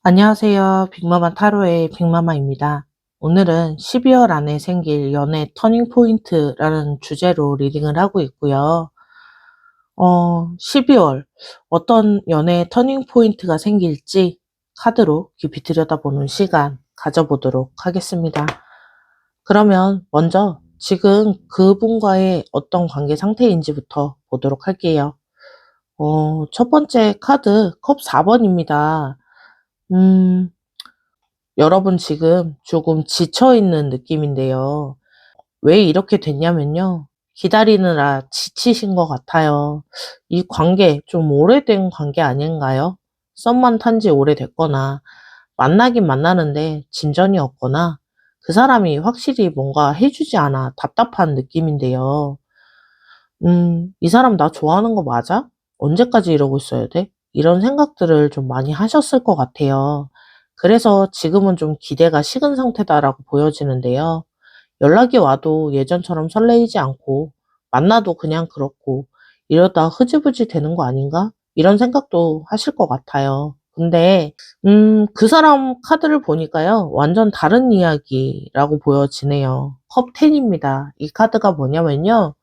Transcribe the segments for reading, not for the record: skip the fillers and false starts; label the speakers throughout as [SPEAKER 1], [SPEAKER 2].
[SPEAKER 1] 안녕하세요. 빅마마 타로의 빅마마입니다. 오늘은 12월 안에 생길 연애 터닝 포인트라는 주제로 리딩을 하고 있고요. 12월 어떤 연애 터닝 포인트가 생길지 카드로 깊이 들여다보는 시간 가져보도록 하겠습니다. 그러면 먼저 지금 그분과의 어떤 관계 상태인지부터 보도록 할게요. 첫 번째 카드 컵 4번입니다. 여러분 지금 조금 지쳐있는 느낌인데요. 왜 이렇게 됐냐면요. 기다리느라 지치신 것 같아요. 이 관계 좀 오래된 관계 아닌가요? 썸만 탄 지 오래됐거나 만나긴 만나는데 진전이 없거나 그 사람이 확실히 뭔가 해주지 않아 답답한 느낌인데요. 이 사람 나 좋아하는 거 맞아? 언제까지 이러고 있어야 돼? 이런 생각들을 좀 많이 하셨을 것 같아요. 그래서 지금은 좀 기대가 식은 상태다라고 보여지는데요. 연락이 와도 예전처럼 설레이지 않고 만나도 그냥 그렇고 이러다 흐지부지 되는 거 아닌가? 이런 생각도 하실 것 같아요. 근데 그 사람 카드를 보니까요. 완전 다른 이야기라고 보여지네요. 컵 10입니다. 이 카드가 뭐냐면요.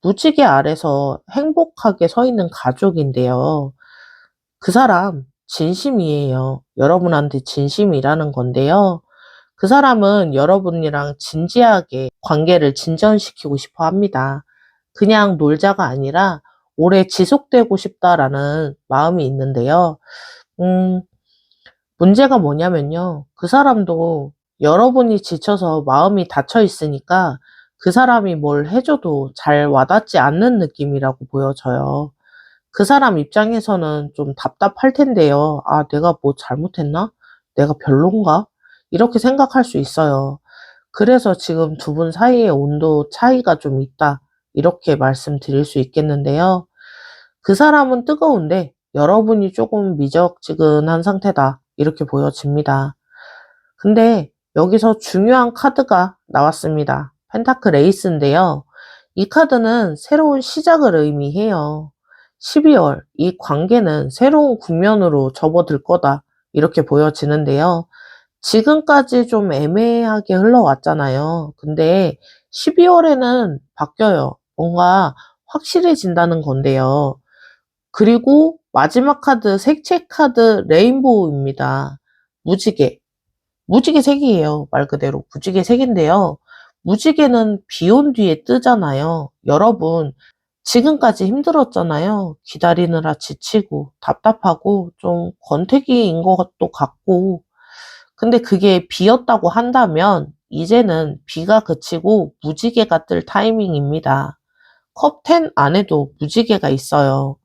[SPEAKER 1] 무지개 아래서 행복하게 서 있는 가족인데요. 그 사람 진심이에요. 여러분한테 진심이라는 건데요. 그 사람은 여러분이랑 진지하게 관계를 진전시키고 싶어 합니다. 그냥 놀자가 아니라 오래 지속되고 싶다라는 마음이 있는데요. 음, 문제가 뭐냐면요. 그 사람도 여러분이 지쳐서 마음이 닫혀 있으니까 그 사람이 뭘 해줘도 잘 와닿지 않는 느낌이라고 보여져요. 그 사람 입장에서는 좀 답답할 텐데요. 아, 내가 뭐 잘못했나? 내가 별론가? 이렇게 생각할 수 있어요. 그래서 지금 두 분 사이의 온도 차이가 좀 있다. 이렇게 말씀드릴 수 있겠는데요. 그 사람은 뜨거운데 여러분이 조금 미적지근한 상태다. 이렇게 보여집니다. 근데 여기서 중요한 카드가 나왔습니다. 펜타클 에이스인데요. 이 카드는 새로운 시작을 의미해요. 12월, 이 관계는 새로운 국면으로 접어들 거다. 이렇게 보여지는데요. 지금까지 좀 애매하게 흘러왔잖아요. 근데 12월에는 바뀌어요. 뭔가 확실해진다는 건데요. 그리고 마지막 카드, 색채 카드 레인보우입니다. 무지개. 무지개 색이에요. 말 그대로 무지개 색인데요. 무지개는 비 온 뒤에 뜨잖아요. 여러분, 지금까지 힘들었잖아요. 기다리느라 지치고 답답하고 좀 권태기인 것도 같고. 근데 그게 비였다고 한다면 이제는 비가 그치고 무지개가 뜰 타이밍입니다. 컵 10 안에도 무지개가 있어요.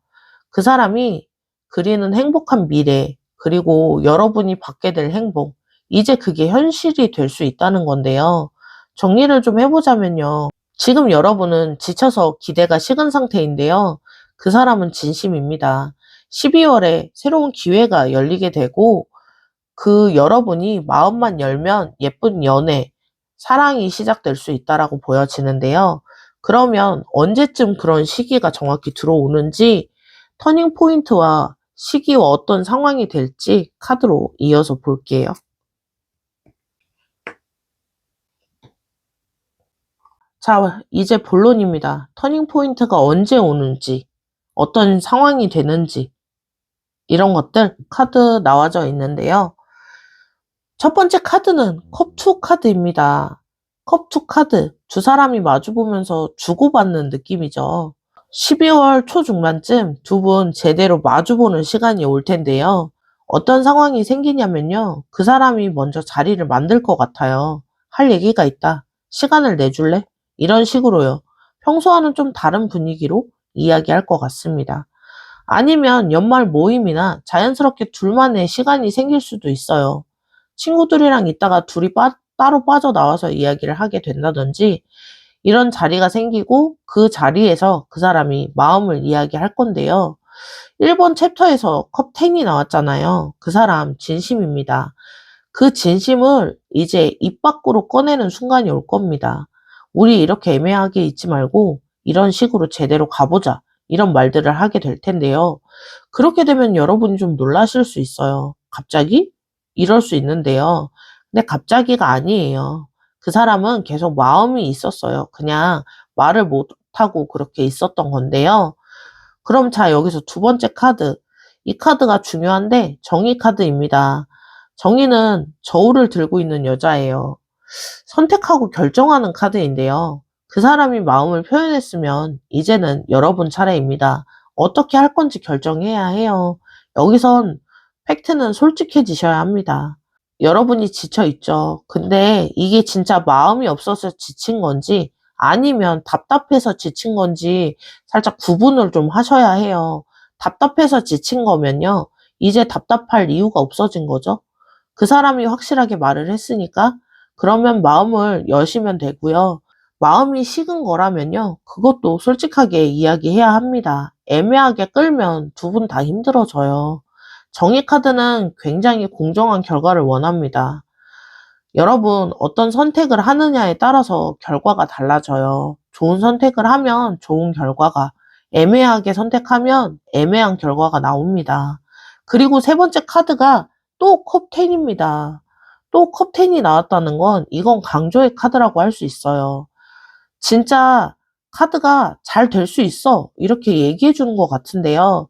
[SPEAKER 1] 그 사람이 그리는 행복한 미래, 그리고 여러분이 받게 될 행복, 이제 그게 현실이 될 수 있다는 건데요. 정리를 좀 해보자면요. 지금 여러분은 지쳐서 기대가 식은 상태인데요. 그 사람은 진심입니다. 12월에 새로운 기회가 열리게 되고, 그 여러분이 마음만 열면 예쁜 연애, 사랑이 시작될 수 있다라고 보여지는데요. 그러면 언제쯤 그런 시기가 정확히 들어오는지 터닝 포인트와 시기와 어떤 상황이 될지 카드로 이어서 볼게요. 자, 이제 본론입니다. 터닝 포인트가 언제 오는지, 어떤 상황이 되는지, 이런 것들 카드 나와져 있는데요. 첫 번째 카드는 컵2 카드입니다. 컵2 카드, 두 사람이 마주보면서 주고받는 느낌이죠. 12월 초중반쯤 두 분 제대로 마주보는 시간이 올 텐데요. 어떤 상황이 생기냐면요. 그 사람이 먼저 자리를 만들 것 같아요. 할 얘기가 있다. 시간을 내줄래? 이런 식으로요. 평소와는 좀 다른 분위기로 이야기할 것 같습니다. 아니면 연말 모임이나 자연스럽게 둘만의 시간이 생길 수도 있어요. 친구들이랑 있다가 둘이 따로 빠져나와서 이야기를 하게 된다든지 이런 자리가 생기고 그 자리에서 그 사람이 마음을 이야기할 건데요. 1번 챕터에서 컵 10이 나왔잖아요. 그 사람 진심입니다. 그 진심을 이제 입 밖으로 꺼내는 순간이 올 겁니다. 우리 이렇게 애매하게 있지 말고 이런 식으로 제대로 가보자. 이런 말들을 하게 될 텐데요. 그렇게 되면 여러분이 좀 놀라실 수 있어요. 갑자기? 이럴 수 있는데요. 근데 갑자기가 아니에요. 그 사람은 계속 마음이 있었어요. 그냥 말을 못하고 그렇게 있었던 건데요. 그럼 자, 여기서 두 번째 카드. 이 카드가 중요한데 정의 카드입니다. 정의는 저울을 들고 있는 여자예요. 선택하고 결정하는 카드인데요. 그 사람이 마음을 표현했으면 이제는 여러분 차례입니다. 어떻게 할 건지 결정해야 해요. 여기선 팩트는 솔직해지셔야 합니다. 여러분이 지쳐 있죠. 근데 이게 진짜 마음이 없어서 지친 건지 아니면 답답해서 지친 건지 살짝 구분을 좀 하셔야 해요. 답답해서 지친 거면요. 이제 답답할 이유가 없어진 거죠. 그 사람이 확실하게 말을 했으니까 그러면 마음을 여시면 되고요. 마음이 식은 거라면요. 그것도 솔직하게 이야기해야 합니다. 애매하게 끌면 두 분 다 힘들어져요. 정의 카드는 굉장히 공정한 결과를 원합니다. 여러분, 어떤 선택을 하느냐에 따라서 결과가 달라져요. 좋은 선택을 하면 좋은 결과가, 애매하게 선택하면 애매한 결과가 나옵니다. 그리고 세 번째 카드가 또 컵10입니다. 또 컵10이 나왔다는 건 이건 강조의 카드라고 할 수 있어요. 진짜 카드가 잘 될 수 있어. 이렇게 얘기해 주는 것 같은데요.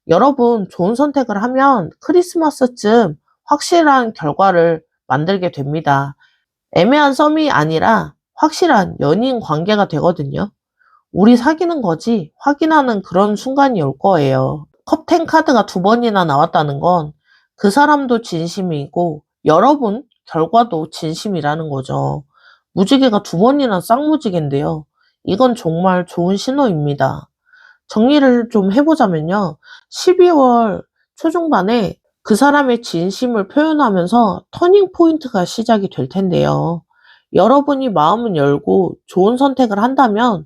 [SPEAKER 1] 여러분, 좋은 선택을 하면 크리스마스쯤 확실한 결과를 만들게 됩니다. 애매한 썸이 아니라 확실한 연인 관계가 되거든요. 우리 사귀는 거지 확인하는 그런 순간이 올 거예요. 컵10 카드가 두 번이나 나왔다는 건 그 사람도 진심이고 여러분 결과도 진심이라는 거죠. 무지개가 두 번이나 쌍무지개인데요. 이건 정말 좋은 신호입니다. 정리를 좀 해보자면요. 12월 초중반에 그 사람의 진심을 표현하면서 터닝 포인트가 시작이 될 텐데요. 여러분이 마음은 열고 좋은 선택을 한다면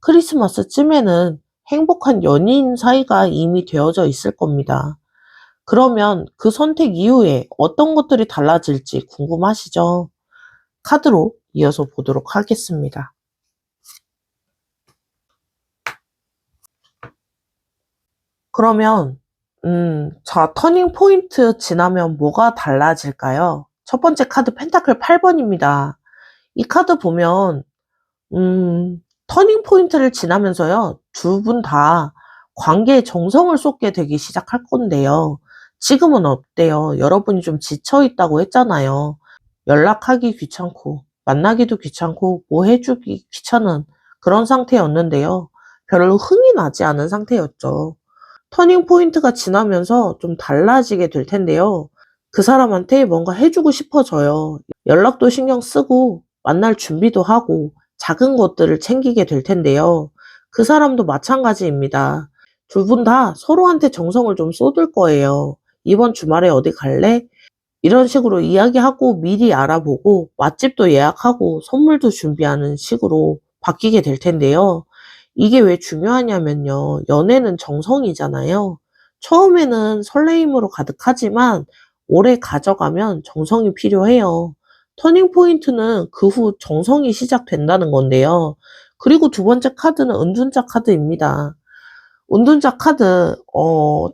[SPEAKER 1] 크리스마스쯤에는 행복한 연인 사이가 이미 되어져 있을 겁니다. 그러면 그 선택 이후에 어떤 것들이 달라질지 궁금하시죠? 카드로 이어서 보도록 하겠습니다. 그러면 자, 터닝 포인트 지나면 뭐가 달라질까요? 첫 번째 카드 펜타클 8번입니다. 이 카드 보면 터닝 포인트를 지나면서요. 두 분 다 관계에 정성을 쏟게 되기 시작할 건데요. 지금은 어때요? 여러분이 좀 지쳐 있다고 했잖아요. 연락하기 귀찮고 만나기도 귀찮고 뭐 해주기 귀찮은 그런 상태였는데요. 별로 흥이 나지 않은 상태였죠. 터닝 포인트가 지나면서 좀 달라지게 될 텐데요. 그 사람한테 뭔가 해주고 싶어져요. 연락도 신경 쓰고 만날 준비도 하고 작은 것들을 챙기게 될 텐데요. 그 사람도 마찬가지입니다. 두 분 다 서로한테 정성을 좀 쏟을 거예요. 이번 주말에 어디 갈래? 이런 식으로 이야기하고 미리 알아보고 맛집도 예약하고 선물도 준비하는 식으로 바뀌게 될 텐데요. 이게 왜 중요하냐면요. 연애는 정성이잖아요. 처음에는 설레임으로 가득하지만 오래 가져가면 정성이 필요해요. 터닝 포인트는 그 후 정성이 시작된다는 건데요. 그리고 두 번째 카드는 은둔자 카드입니다. 은둔자 카드,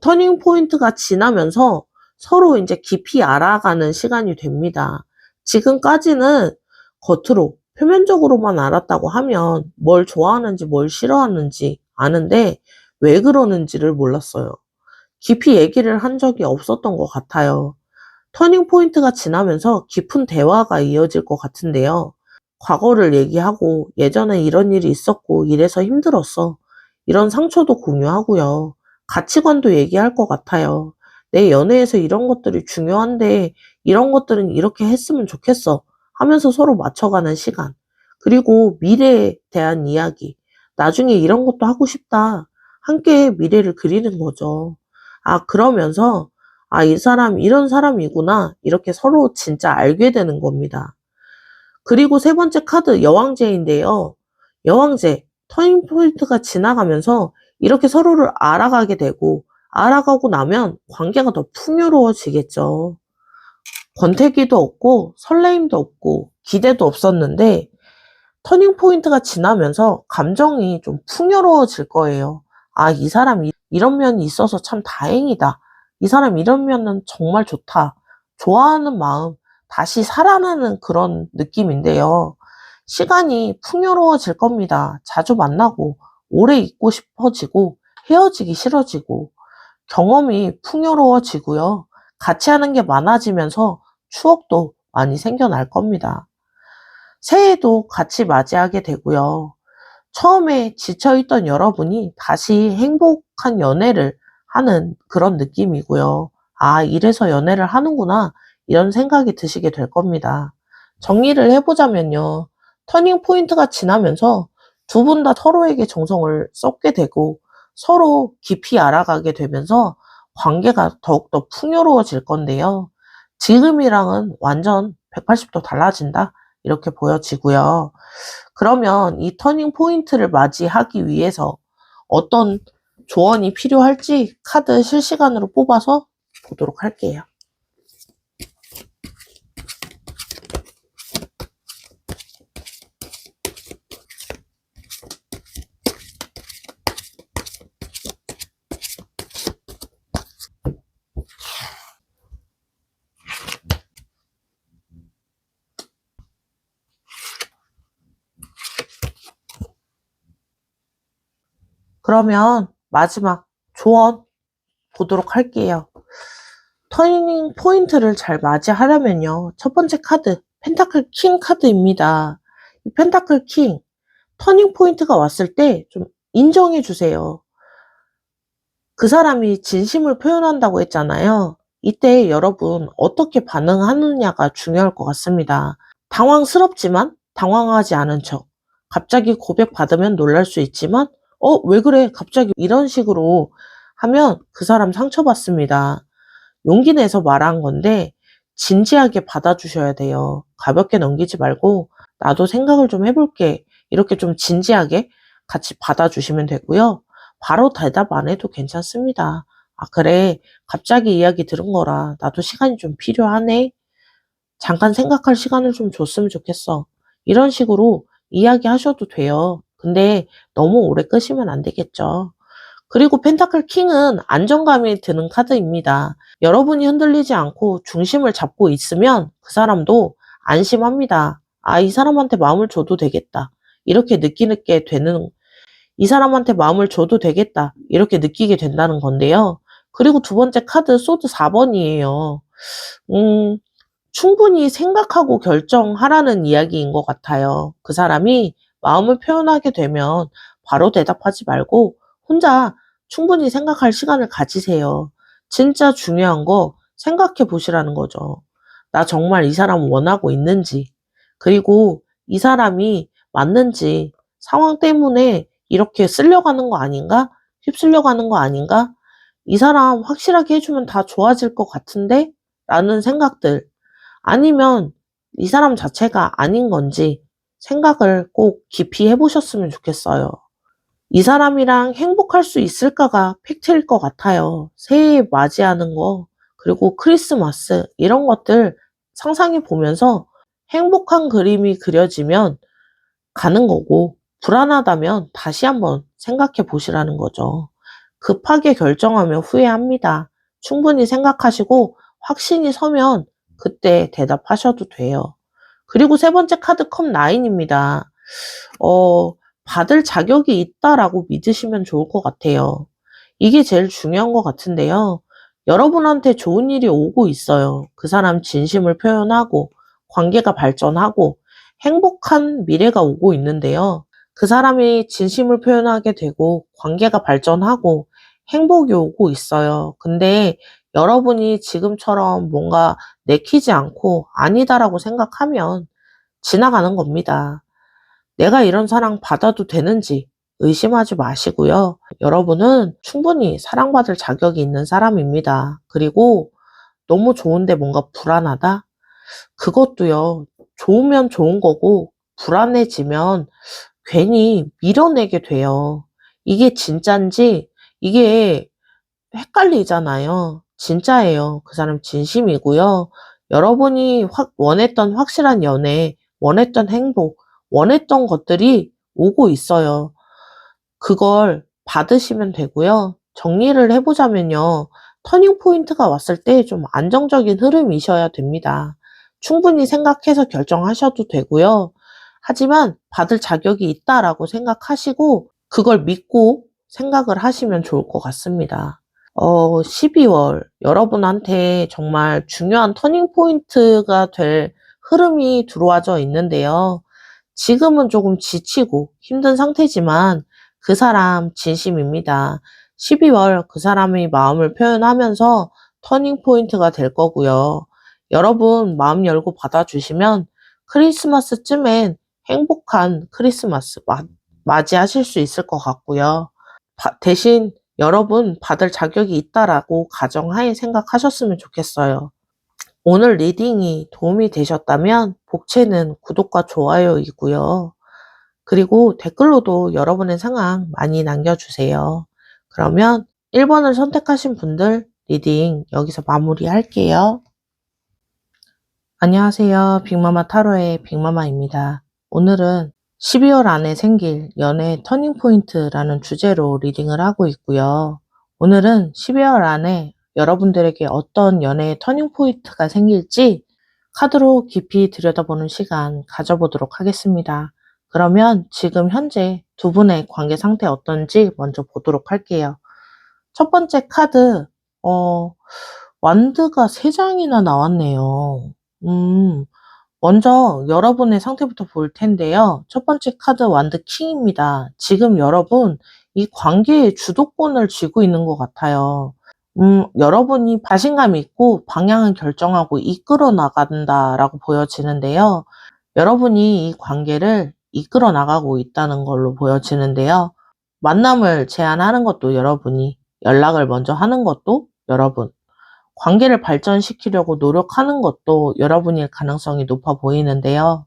[SPEAKER 1] 터닝 포인트가 지나면서 서로 이제 깊이 알아가는 시간이 됩니다. 지금까지는 겉으로, 표면적으로만 알았다고 하면 뭘 좋아하는지 뭘 싫어하는지 아는데 왜 그러는지를 몰랐어요. 깊이 얘기를 한 적이 없었던 것 같아요. 터닝 포인트가 지나면서 깊은 대화가 이어질 것 같은데요. 과거를 얘기하고 예전에 이런 일이 있었고 이래서 힘들었어. 이런 상처도 공유하고요. 가치관도 얘기할 것 같아요. 내 연애에서 이런 것들이 중요한데 이런 것들은 이렇게 했으면 좋겠어 하면서 서로 맞춰가는 시간. 그리고 미래에 대한 이야기. 나중에 이런 것도 하고 싶다. 함께 미래를 그리는 거죠. 아, 그러면서 아, 이 사람 이런 사람이구나. 이렇게 서로 진짜 알게 되는 겁니다. 그리고 세 번째 카드 여왕제인데요. 여왕제, 터닝 포인트가 지나가면서 이렇게 서로를 알아가게 되고 알아가고 나면 관계가 더 풍요로워지겠죠. 권태기도 없고 설레임도 없고 기대도 없었는데 터닝 포인트가 지나면서 감정이 좀 풍요로워질 거예요. 아, 이 사람 이런 면이 있어서 참 다행이다. 이 사람 이런 면은 정말 좋다. 좋아하는 마음 다시 살아나는 그런 느낌인데요. 시간이 풍요로워질 겁니다. 자주 만나고 오래 있고 싶어지고 헤어지기 싫어지고 경험이 풍요로워지고요. 같이 하는 게 많아지면서 추억도 많이 생겨날 겁니다. 새해도 같이 맞이하게 되고요. 처음에 지쳐있던 여러분이 다시 행복한 연애를 하는 그런 느낌이고요. 아, 이래서 연애를 하는구나. 이런 생각이 드시게 될 겁니다. 정리를 해보자면요. 터닝 포인트가 지나면서 두 분 다 서로에게 정성을 쏟게 되고 서로 깊이 알아가게 되면서 관계가 더욱더 풍요로워질 건데요. 지금이랑은 완전 180도 달라진다. 이렇게 보여지고요. 그러면 이 터닝 포인트를 맞이하기 위해서 어떤 조언이 필요할지 카드 실시간으로 뽑아서 보도록 할게요. 그러면 마지막 조언 보도록 할게요. 터닝 포인트를 잘 맞이하려면요. 첫 번째 카드, 펜타클 킹 카드입니다. 이 펜타클 킹, 터닝 포인트가 왔을 때 좀 인정해 주세요. 그 사람이 진심을 표현한다고 했잖아요. 이때 여러분 어떻게 반응하느냐가 중요할 것 같습니다. 당황스럽지만 당황하지 않은 척. 갑자기 고백받으면 놀랄 수 있지만 왜 그래? 갑자기 이런 식으로 하면 그 사람 상처받습니다. 용기 내서 말한 건데 진지하게 받아주셔야 돼요. 가볍게 넘기지 말고 나도 생각을 좀 해볼게. 이렇게 좀 진지하게 같이 받아주시면 되고요. 바로 대답 안 해도 괜찮습니다. 아, 그래. 갑자기 이야기 들은 거라 나도 시간이 좀 필요하네. 잠깐 생각할 시간을 좀 줬으면 좋겠어. 이런 식으로 이야기하셔도 돼요. 근데 너무 오래 끄시면 안 되겠죠. 그리고 펜타클 킹은 안정감이 드는 카드입니다. 여러분이 흔들리지 않고 중심을 잡고 있으면 그 사람도 안심합니다. 아, 이 사람한테 마음을 줘도 되겠다. 이렇게 느끼게 되는, 이 사람한테 마음을 줘도 되겠다. 이렇게 느끼게 된다는 건데요. 그리고 두 번째 카드 소드 4번이에요. 충분히 생각하고 결정하라는 이야기인 것 같아요. 그 사람이 마음을 표현하게 되면 바로 대답하지 말고 혼자 충분히 생각할 시간을 가지세요. 진짜 중요한 거 생각해 보시라는 거죠. 나 정말 이 사람 원하고 있는지, 그리고 이 사람이 맞는지, 상황 때문에 이렇게 쓸려가는 거 아닌가? 휩쓸려가는 거 아닌가? 이 사람 확실하게 해주면 다 좋아질 것 같은데? 라는 생각들. 아니면 이 사람 자체가 아닌 건지 생각을 꼭 깊이 해보셨으면 좋겠어요. 이 사람이랑 행복할 수 있을까가 팩트일 것 같아요. 새해 맞이하는 거, 그리고 크리스마스, 이런 것들 상상해 보면서 행복한 그림이 그려지면 가는 거고, 불안하다면 다시 한번 생각해 보시라는 거죠. 급하게 결정하면 후회합니다. 충분히 생각하시고 확신이 서면 그때 대답하셔도 돼요. 그리고 세 번째 카드 컵 9입니다. 받을 자격이 있다라고 믿으시면 좋을 것 같아요. 이게 제일 중요한 것 같은데요. 여러분한테 좋은 일이 오고 있어요. 그 사람 진심을 표현하고 관계가 발전하고 행복한 미래가 오고 있는데요. 그 사람이 진심을 표현하게 되고 관계가 발전하고 행복이 오고 있어요. 근데 여러분이 지금처럼 뭔가 내키지 않고 아니다라고 생각하면 지나가는 겁니다. 내가 이런 사랑 받아도 되는지 의심하지 마시고요. 여러분은 충분히 사랑받을 자격이 있는 사람입니다. 그리고 너무 좋은데 뭔가 불안하다? 그것도요, 좋으면 좋은 거고, 불안해지면 괜히 밀어내게 돼요. 이게 진짠지, 이게 헷갈리잖아요. 진짜예요. 그 사람 진심이고요. 여러분이 원했던 확실한 연애, 원했던 행복, 원했던 것들이 오고 있어요. 그걸 받으시면 되고요. 정리를 해보자면요. 터닝 포인트가 왔을 때 좀 안정적인 흐름이셔야 됩니다. 충분히 생각해서 결정하셔도 되고요. 하지만 받을 자격이 있다라고 생각하시고 그걸 믿고 생각을 하시면 좋을 것 같습니다. 12월 여러분한테 정말 중요한 터닝 포인트가 될 흐름이 들어와져 있는데요. 지금은 조금 지치고 힘든 상태지만 그 사람 진심입니다. 12월 그 사람의 마음을 표현하면서 터닝 포인트가 될 거고요. 여러분 마음 열고 받아주시면 크리스마스쯤엔 행복한 크리스마스 맞이하실 수 있을 것 같고요. 대신 여러분 받을 자격이 있다라고 가정하에 생각하셨으면 좋겠어요. 오늘 리딩이 도움이 되셨다면 복채는 구독과 좋아요이고요. 그리고 댓글로도 여러분의 상황 많이 남겨주세요. 그러면 1번을 선택하신 분들 리딩 여기서 마무리할게요. 안녕하세요. 빅마마 타로의 빅마마입니다. 오늘은 12월 안에 생길 연애 터닝포인트라는 주제로 리딩을 하고 있고요. 오늘은 12월 안에 여러분들에게 어떤 연애의 터닝포인트가 생길지 카드로 깊이 들여다보는 시간 가져보도록 하겠습니다. 그러면 지금 현재 두 분의 관계 상태 어떤지 먼저 보도록 할게요. 첫 번째 카드, 완드가 3장이나 나왔네요. 먼저 여러분의 상태부터 볼 텐데요. 첫 번째 카드 완드 킹입니다. 지금 여러분 이 관계의 주도권을 쥐고 있는 것 같아요. 여러분이 자신감 있고 방향을 결정하고 이끌어 나간다라고 보여지는데요. 여러분이 이 관계를 이끌어 나가고 있다는 걸로 보여지는데요. 만남을 제안하는 것도 여러분이, 연락을 먼저 하는 것도 여러분, 관계를 발전시키려고 노력하는 것도 여러분일 가능성이 높아 보이는데요.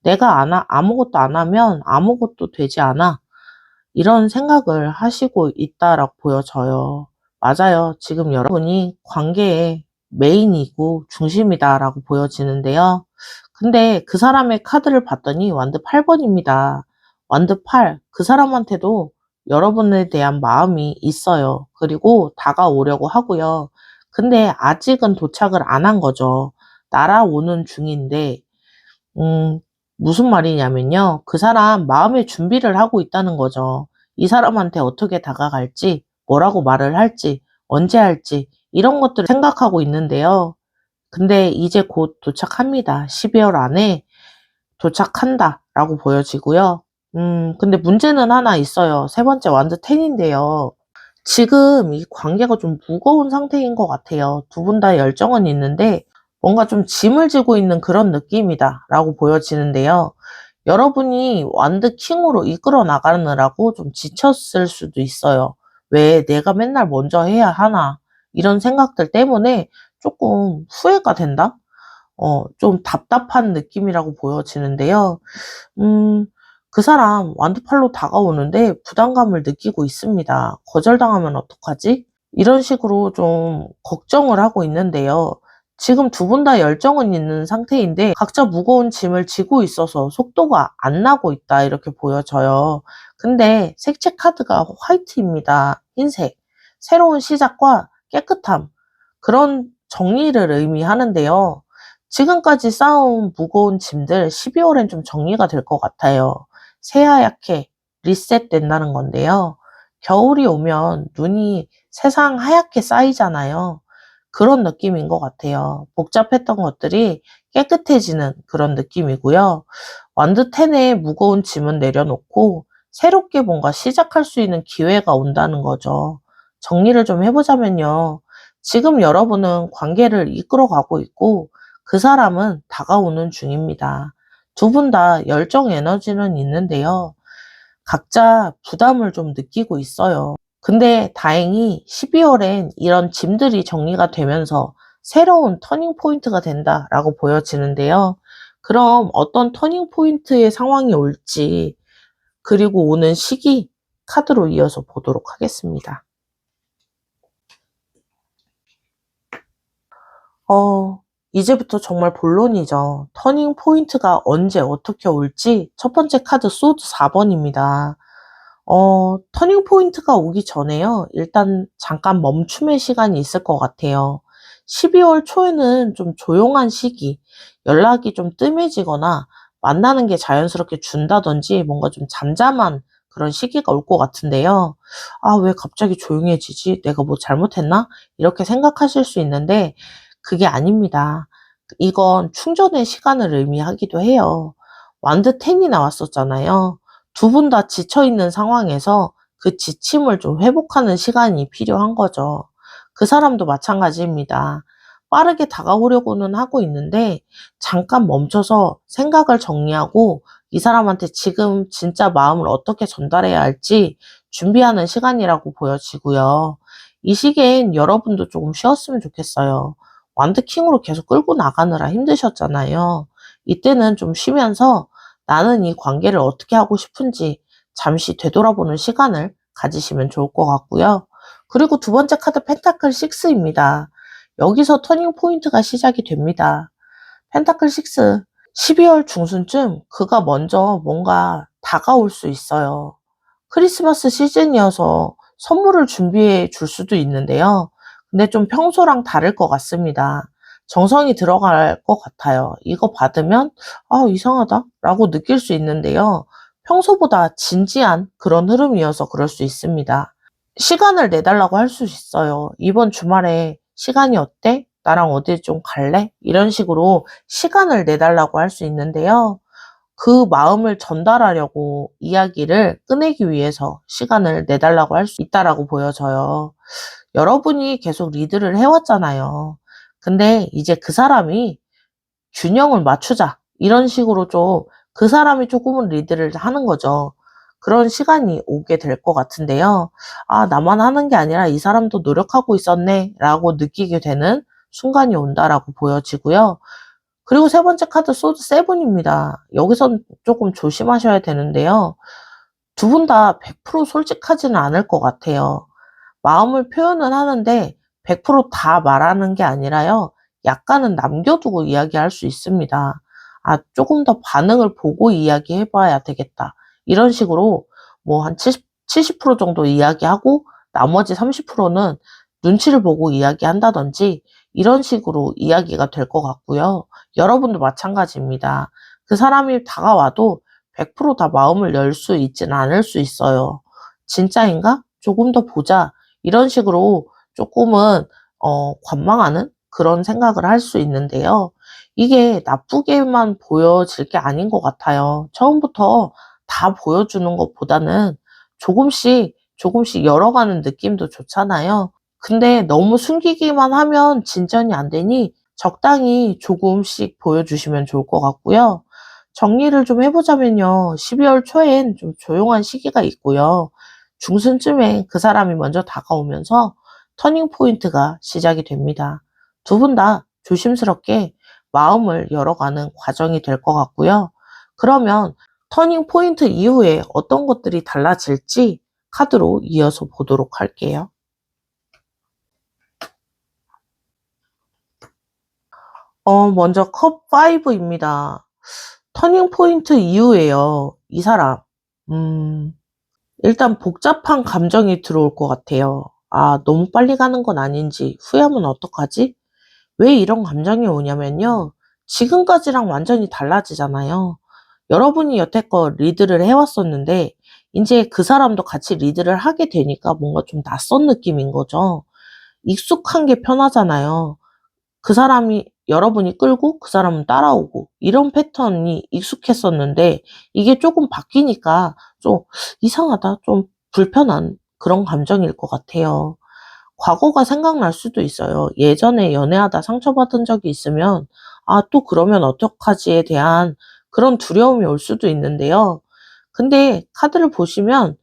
[SPEAKER 1] 내가 아무것도 안 하면 아무것도 되지 않아. 이런 생각을 하시고 있다라고 보여져요. 맞아요. 지금 여러분이 관계의 메인이고 중심이다라고 보여지는데요. 근데 그 사람의 카드를 봤더니 완드 8번입니다. 완드 8. 그 사람한테도 여러분에 대한 마음이 있어요. 그리고 다가오려고 하고요. 근데 아직은 도착을 안 한 거죠. 날아오는 중인데, 무슨 말이냐면요. 그 사람 마음의 준비를 하고 있다는 거죠. 이 사람한테 어떻게 다가갈지, 뭐라고 말을 할지, 언제 할지, 이런 것들을 생각하고 있는데요. 근데 이제 곧 도착합니다. 12월 안에 도착한다라고 보여지고요. 근데 문제는 하나 있어요. 세 번째 완드 10인데요. 지금 이 관계가 좀 무거운 상태인 것 같아요. 두 분 다 열정은 있는데 뭔가 좀 짐을 지고 있는 그런 느낌이다 라고 보여지는데요. 여러분이 완드 킹으로 이끌어 나가느라고 좀 지쳤을 수도 있어요. 왜 내가 맨날 먼저 해야 하나 이런 생각들 때문에 조금 후회가 된다? 좀 답답한 느낌이라고 보여지는데요. 그 사람 완두팔로 다가오는데 부담감을 느끼고 있습니다. 거절당하면 어떡하지? 이런 식으로 좀 걱정을 하고 있는데요. 지금 두 분 다 열정은 있는 상태인데 각자 무거운 짐을 지고 있어서 속도가 안 나고 있다 이렇게 보여져요. 근데 색채 카드가 화이트입니다. 흰색. 새로운 시작과 깨끗함. 그런 정리를 의미하는데요. 지금까지 쌓아온 무거운 짐들 12월엔 좀 정리가 될 것 같아요. 새하얗게 리셋된다는 건데요. 겨울이 오면 눈이 세상 하얗게 쌓이잖아요. 그런 느낌인 것 같아요. 복잡했던 것들이 깨끗해지는 그런 느낌이고요. 완드 10의 무거운 짐은 내려놓고 새롭게 뭔가 시작할 수 있는 기회가 온다는 거죠. 정리를 좀 해보자면요. 지금 여러분은 관계를 이끌어가고 있고 그 사람은 다가오는 중입니다. 두 분 다 열정 에너지는 있는데요. 각자 부담을 좀 느끼고 있어요. 근데 다행히 12월엔 이런 짐들이 정리가 되면서 새로운 터닝 포인트가 된다라고 보여지는데요. 그럼 어떤 터닝 포인트의 상황이 올지 그리고 오는 시기 카드로 이어서 보도록 하겠습니다. 이제부터 정말 본론이죠. 터닝 포인트가 언제 어떻게 올지 첫 번째 카드 소드 4번입니다. 터닝 포인트가 오기 전에요. 일단 잠깐 멈춤의 시간이 있을 것 같아요. 12월 초에는 좀 조용한 시기, 연락이 좀 뜸해지거나 만나는 게 자연스럽게 준다든지 뭔가 좀 잠잠한 그런 시기가 올 것 같은데요. 아, 왜 갑자기 조용해지지? 내가 뭐 잘못했나? 이렇게 생각하실 수 있는데 그게 아닙니다. 이건 충전의 시간을 의미하기도 해요. 완드 10이 나왔었잖아요. 두 분 다 지쳐있는 상황에서 그 지침을 좀 회복하는 시간이 필요한 거죠. 그 사람도 마찬가지입니다. 빠르게 다가오려고는 하고 있는데 잠깐 멈춰서 생각을 정리하고 이 사람한테 지금 진짜 마음을 어떻게 전달해야 할지 준비하는 시간이라고 보여지고요. 이 시기엔 여러분도 조금 쉬었으면 좋겠어요. 완드킹으로 계속 끌고 나가느라 힘드셨잖아요. 이때는 좀 쉬면서 나는 이 관계를 어떻게 하고 싶은지 잠시 되돌아보는 시간을 가지시면 좋을 것 같고요. 그리고 두 번째 카드 펜타클 6입니다. 여기서 터닝 포인트가 시작이 됩니다. 펜타클 6, 12월 중순쯤 그가 먼저 뭔가 다가올 수 있어요. 크리스마스 시즌이어서 선물을 준비해 줄 수도 있는데요. 근데 좀 평소랑 다를 것 같습니다. 정성이 들어갈 것 같아요. 이거 받으면 이상하다 라고 느낄 수 있는데요. 평소보다 진지한 그런 흐름이어서 그럴 수 있습니다. 시간을 내달라고 할 수 있어요. 이번 주말에 시간이 어때? 나랑 어디 좀 갈래? 이런 식으로 시간을 내달라고 할 수 있는데요. 그 마음을 전달하려고 이야기를 꺼내기 위해서 시간을 내달라고 할 수 있다라고 보여져요. 여러분이 계속 리드를 해왔잖아요. 근데 이제 그 사람이 균형을 맞추자. 이런 식으로 좀 그 사람이 조금은 리드를 하는 거죠. 그런 시간이 오게 될 것 같은데요. 아, 나만 하는 게 아니라 이 사람도 노력하고 있었네. 라고 느끼게 되는 순간이 온다라고 보여지고요. 그리고 세 번째 카드 소드 세븐입니다. 여기선 조금 조심하셔야 되는데요. 두 분 다 100% 솔직하지는 않을 것 같아요. 마음을 표현은 하는데 100%다 말하는 게 아니라요. 약간은 남겨두고 이야기할 수 있습니다. 아, 조금 더 반응을 보고 이야기해 봐야 되겠다. 이런 식으로 뭐 한 70% 정도 이야기하고 나머지 30%는 눈치를 보고 이야기한다든지 이런 식으로 이야기가 될 것 같고요. 여러분도 마찬가지입니다. 그 사람이 다가와도 100%다 마음을 열 수 있지는 않을 수 있어요. 진짜인가? 조금 더 보자. 이런 식으로 조금은 관망하는 그런 생각을 할 수 있는데요. 이게 나쁘게만 보여질 게 아닌 것 같아요. 처음부터 다 보여주는 것보다는 조금씩 조금씩 열어가는 느낌도 좋잖아요. 근데 너무 숨기기만 하면 진전이 안 되니 적당히 조금씩 보여주시면 좋을 것 같고요. 정리를 좀 해보자면요. 12월 초엔 좀 조용한 시기가 있고요. 중순쯤에 그 사람이 먼저 다가오면서 터닝 포인트가 시작이 됩니다. 두 분 다 조심스럽게 마음을 열어가는 과정이 될 것 같고요. 그러면 터닝 포인트 이후에 어떤 것들이 달라질지 카드로 이어서 보도록 할게요. 먼저 컵 5입니다. 터닝 포인트 이후에요. 이 사람, 음, 일단 복잡한 감정이 들어올 것 같아요. 아, 너무 빨리 가는 건 아닌지, 후회하면 어떡하지? 왜 이런 감정이 오냐면요. 지금까지랑 완전히 달라지잖아요. 여러분이 여태껏 리드를 해왔었는데, 이제 그 사람도 같이 리드를 하게 되니까 뭔가 좀 낯선 느낌인 거죠. 익숙한 게 편하잖아요. 그 사람이 여러분이 끌고 그 사람은 따라오고 이런 패턴이 익숙했었는데 이게 조금 바뀌니까 좀 이상하다, 좀 불편한 그런 감정일 것 같아요. 과거가 생각날 수도 있어요. 예전에 연애하다 상처받은 적이 있으면 아, 또 그러면 어떡하지에 대한 그런 두려움이 올 수도 있는데요. 근데 카드를 보시면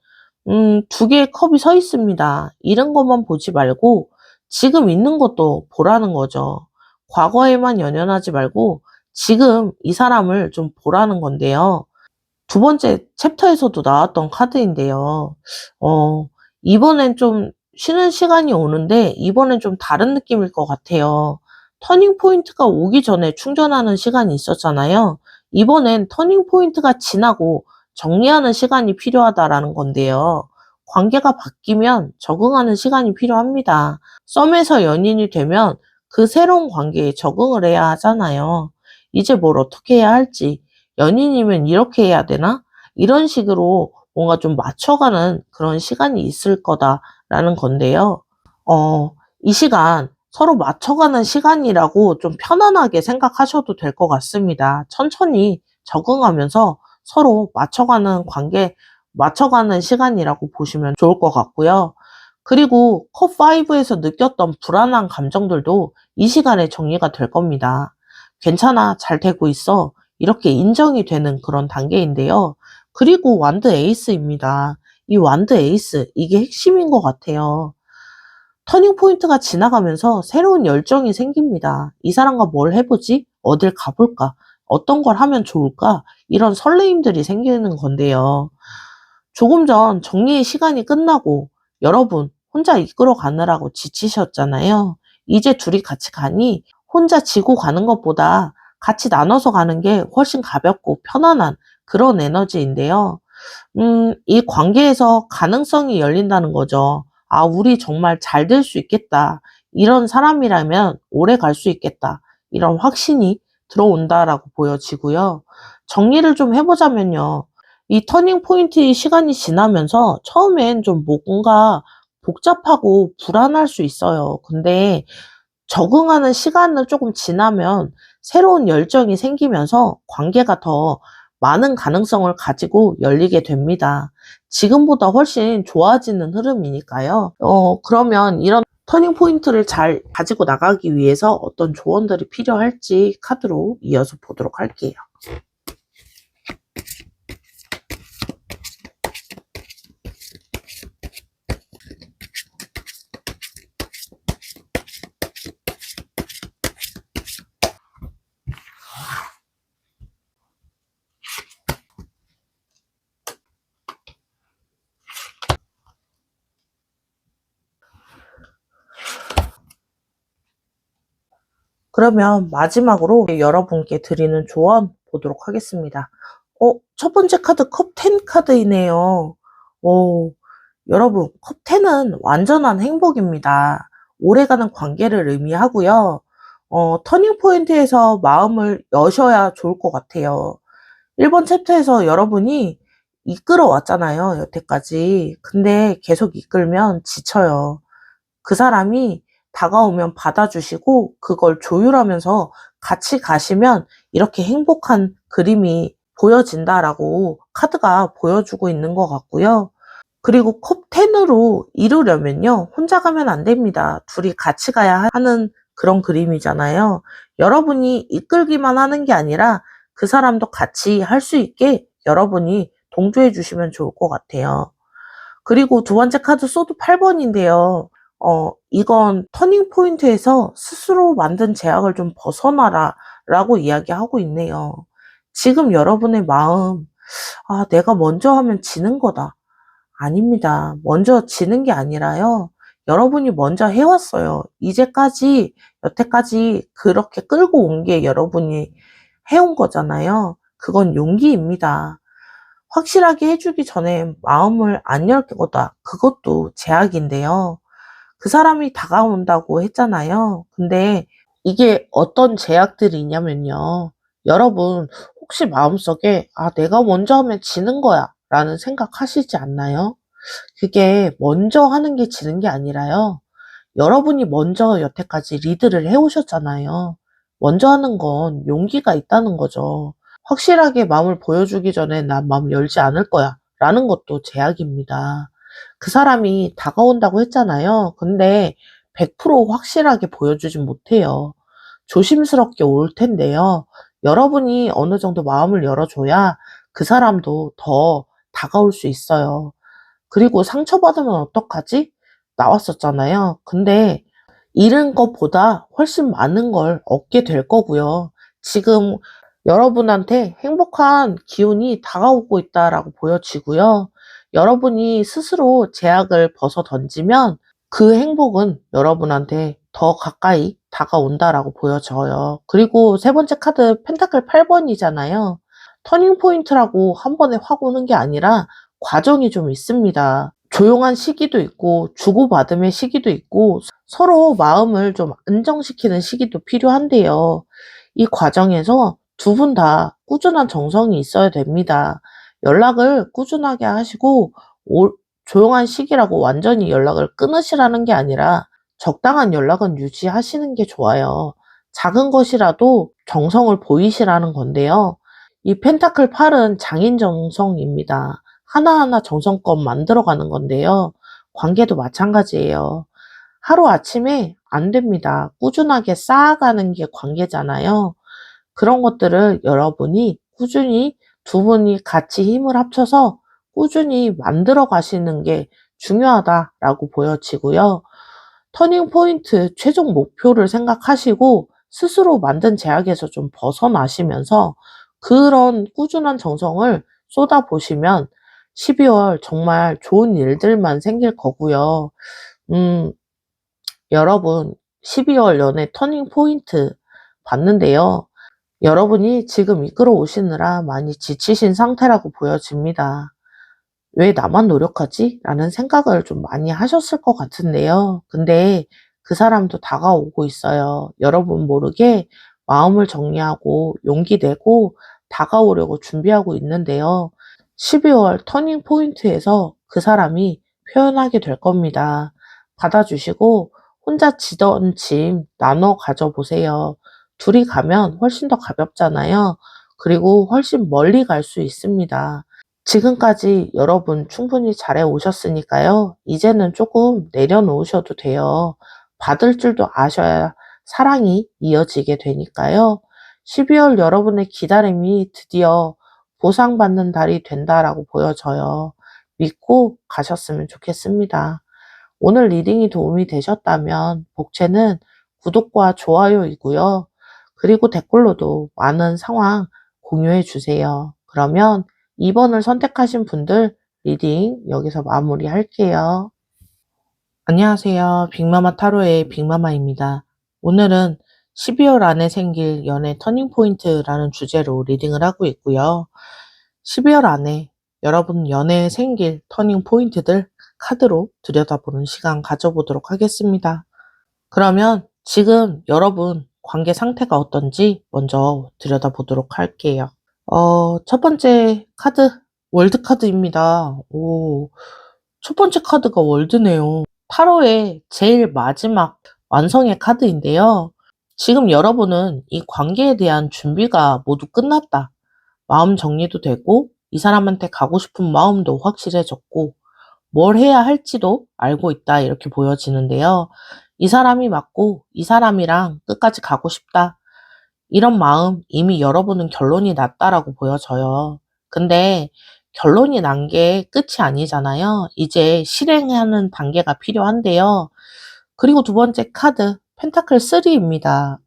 [SPEAKER 1] 두 개의 컵이 서 있습니다. 잃은 것만 보지 말고 지금 있는 것도 보라는 거죠. 과거에만 연연하지 말고 지금 이 사람을 좀 보라는 건데요. 두 번째 챕터에서도 나왔던 카드인데요. 이번엔 좀 쉬는 시간이 오는데 이번엔 좀 다른 느낌일 것 같아요. 터닝 포인트가 오기 전에 충전하는 시간이 있었잖아요. 이번엔 터닝 포인트가 지나고 정리하는 시간이 필요하다라는 건데요. 관계가 바뀌면 적응하는 시간이 필요합니다. 썸에서 연인이 되면 그 새로운 관계에 적응을 해야 하잖아요. 이제 뭘 어떻게 해야 할지, 연인이면 이렇게 해야 되나? 이런 식으로 뭔가 좀 맞춰가는 그런 시간이 있을 거다라는 건데요. 이 시간 서로 맞춰가는 시간이라고 좀 편안하게 생각하셔도 될 것 같습니다. 천천히 적응하면서 서로 맞춰가는 관계, 맞춰가는 시간이라고 보시면 좋을 것 같고요. 그리고 컵5에서 느꼈던 불안한 감정들도 이 시간에 정리가 될 겁니다. 괜찮아, 잘 되고 있어. 이렇게 인정이 되는 그런 단계인데요. 그리고 완드 에이스입니다. 이 완드 에이스, 이게 핵심인 것 같아요. 터닝 포인트가 지나가면서 새로운 열정이 생깁니다. 이 사람과 뭘 해보지? 어딜 가볼까? 어떤 걸 하면 좋을까? 이런 설레임들이 생기는 건데요. 조금 전 정리의 시간이 끝나고 여러분 혼자 이끌어 가느라고 지치셨잖아요. 이제 둘이 같이 가니 혼자 지고 가는 것보다 같이 나눠서 가는 게 훨씬 가볍고 편안한 그런 에너지인데요. 이 관계에서 가능성이 열린다는 거죠. 아, 우리 정말 잘 될 수 있겠다. 이런 사람이라면 오래 갈 수 있겠다. 이런 확신이 들어온다라고 보여지고요. 정리를 좀 해보자면요. 이 터닝 포인트 시간이 지나면서 처음엔 좀 뭔가 복잡하고 불안할 수 있어요. 근데 적응하는 시간을 조금 지나면 새로운 열정이 생기면서 관계가 더 많은 가능성을 가지고 열리게 됩니다. 지금보다 훨씬 좋아지는 흐름이니까요. 그러면 이런 터닝 포인트를 잘 가지고 나가기 위해서 어떤 조언들이 필요할지 카드로 이어서 보도록 할게요. 그러면 마지막으로 여러분께 드리는 조언 보도록 하겠습니다. 첫 번째 카드 컵10 카드이네요. 여러분, 컵10은 완전한 행복입니다. 오래가는 관계를 의미하고요. 터닝 포인트에서 마음을 여셔야 좋을 것 같아요. 1번 챕터에서 여러분이 이끌어 왔잖아요, 여태까지. 근데 계속 이끌면 지쳐요. 그 사람이 다가오면 받아주시고 그걸 조율하면서 같이 가시면 이렇게 행복한 그림이 보여진다라고 카드가 보여주고 있는 것 같고요. 그리고 컵10으로 이루려면요. 혼자 가면 안 됩니다. 둘이 같이 가야 하는 그런 그림이잖아요. 여러분이 이끌기만 하는 게 아니라 그 사람도 같이 할 수 있게 여러분이 동조해 주시면 좋을 것 같아요. 그리고 두 번째 카드 소드 8번인데요. 이건 터닝 포인트에서 스스로 만든 제약을 좀 벗어나라 라고 이야기하고 있네요. 지금 여러분의 마음, 아, 내가 먼저 하면 지는 거다. 아닙니다. 먼저 지는 게 아니라요. 여러분이 먼저 해왔어요. 이제까지, 여태까지 그렇게 끌고 온 게 여러분이 해온 거잖아요. 그건 용기입니다. 확실하게 해주기 전에 마음을 안 열 거다. 그것도 제약인데요. 그 사람이 다가온다고 했잖아요. 근데 이게 어떤 제약들이 있냐면요. 여러분, 혹시 마음속에, 아, 내가 먼저 하면 지는 거야. 라는 생각 하시지 않나요? 그게 먼저 하는 게 지는 게 아니라요. 여러분이 먼저 여태까지 리드를 해오셨잖아요. 먼저 하는 건 용기가 있다는 거죠. 확실하게 마음을 보여주기 전에 난 마음 열지 않을 거야. 라는 것도 제약입니다. 그 사람이 다가온다고 했잖아요. 근데 100% 확실하게 보여주진 못해요. 조심스럽게 올 텐데요. 여러분이 어느 정도 마음을 열어줘야 그 사람도 더 다가올 수 있어요. 그리고 상처받으면 어떡하지? 나왔었잖아요. 근데 잃은 것보다 훨씬 많은 걸 얻게 될 거고요. 지금 여러분한테 행복한 기운이 다가오고 있다라고 보여지고요. 여러분이 스스로 제약을 벗어 던지면 그 행복은 여러분한테 더 가까이 다가온다라고 보여져요. 그리고 세 번째 카드 펜타클 8번이잖아요. 터닝 포인트라고 한 번에 확 오는 게 아니라 과정이 좀 있습니다. 조용한 시기도 있고 주고받음의 시기도 있고 서로 마음을 좀 안정시키는 시기도 필요한데요. 이 과정에서 두 분 다 꾸준한 정성이 있어야 됩니다. 연락을 꾸준하게 하시고 조용한 시기라고 완전히 연락을 끊으시라는 게 아니라 적당한 연락은 유지하시는 게 좋아요. 작은 것이라도 정성을 보이시라는 건데요. 이 펜타클 8은 장인 정성입니다. 하나하나 정성껏 만들어가는 건데요. 관계도 마찬가지예요. 하루아침에 안 됩니다. 꾸준하게 쌓아가는 게 관계잖아요. 그런 것들을 여러분이 꾸준히 두 분이 같이 힘을 합쳐서 꾸준히 만들어 가시는 게 중요하다라고 보여지고요. 터닝 포인트 최종 목표를 생각하시고 스스로 만든 제약에서 좀 벗어나시면서 그런 꾸준한 정성을 쏟아보시면 12월 정말 좋은 일들만 생길 거고요. 음, 여러분 12월 연애 터닝 포인트 봤는데요. 여러분이 지금 이끌어 오시느라 많이 지치신 상태라고 보여집니다. '왜 나만 노력하지?' 라는 생각을 좀 많이 하셨을 것 같은데요. 근데 그 사람도 다가오고 있어요. 여러분 모르게 마음을 정리하고 용기 내고 다가오려고 준비하고 있는데요. 12월 터닝 포인트에서 그 사람이 표현하게 될 겁니다. 받아주시고 혼자 지던 짐 나눠 가져보세요. 둘이 가면 훨씬 더 가볍잖아요. 그리고 훨씬 멀리 갈 수 있습니다. 지금까지 여러분 충분히 잘해 오셨으니까요. 이제는 조금 내려놓으셔도 돼요. 받을 줄도 아셔야 사랑이 이어지게 되니까요. 12월 여러분의 기다림이 드디어 보상받는 달이 된다라고 보여져요. 믿고 가셨으면 좋겠습니다. 오늘 리딩이 도움이 되셨다면 복채는 구독과 좋아요이고요. 그리고 댓글로도 많은 상황 공유해 주세요. 그러면 2번을 선택하신 분들 리딩 여기서 마무리할게요. 안녕하세요. 빅마마 타로의 빅마마입니다. 오늘은 12월 안에 생길 연애 터닝포인트라는 주제로 리딩을 하고 있고요. 12월 안에 여러분 연애에 생길 터닝포인트들 카드로 들여다보는 시간 가져보도록 하겠습니다. 그러면 지금 여러분 관계 상태가 어떤지 먼저 들여다보도록 할게요. 첫 번째 카드, 월드 카드입니다. 오, 첫 번째 카드가 월드네요. 타로의 제일 마지막 완성의 카드인데요. 지금 여러분은 이 관계에 대한 준비가 모두 끝났다. 마음 정리도 되고, 이 사람한테 가고 싶은 마음도 확실해졌고, 뭘 해야 할지도 알고 있다. 이렇게 보여지는데요. 이 사람이 맞고, 이 사람이랑 끝까지 가고 싶다. 이런 마음 이미 여러분은 결론이 났다라고 보여져요. 근데 결론이 난 게 끝이 아니잖아요. 이제 실행하는 단계가 필요한데요. 그리고 두 번째 카드, 펜타클 3입니다.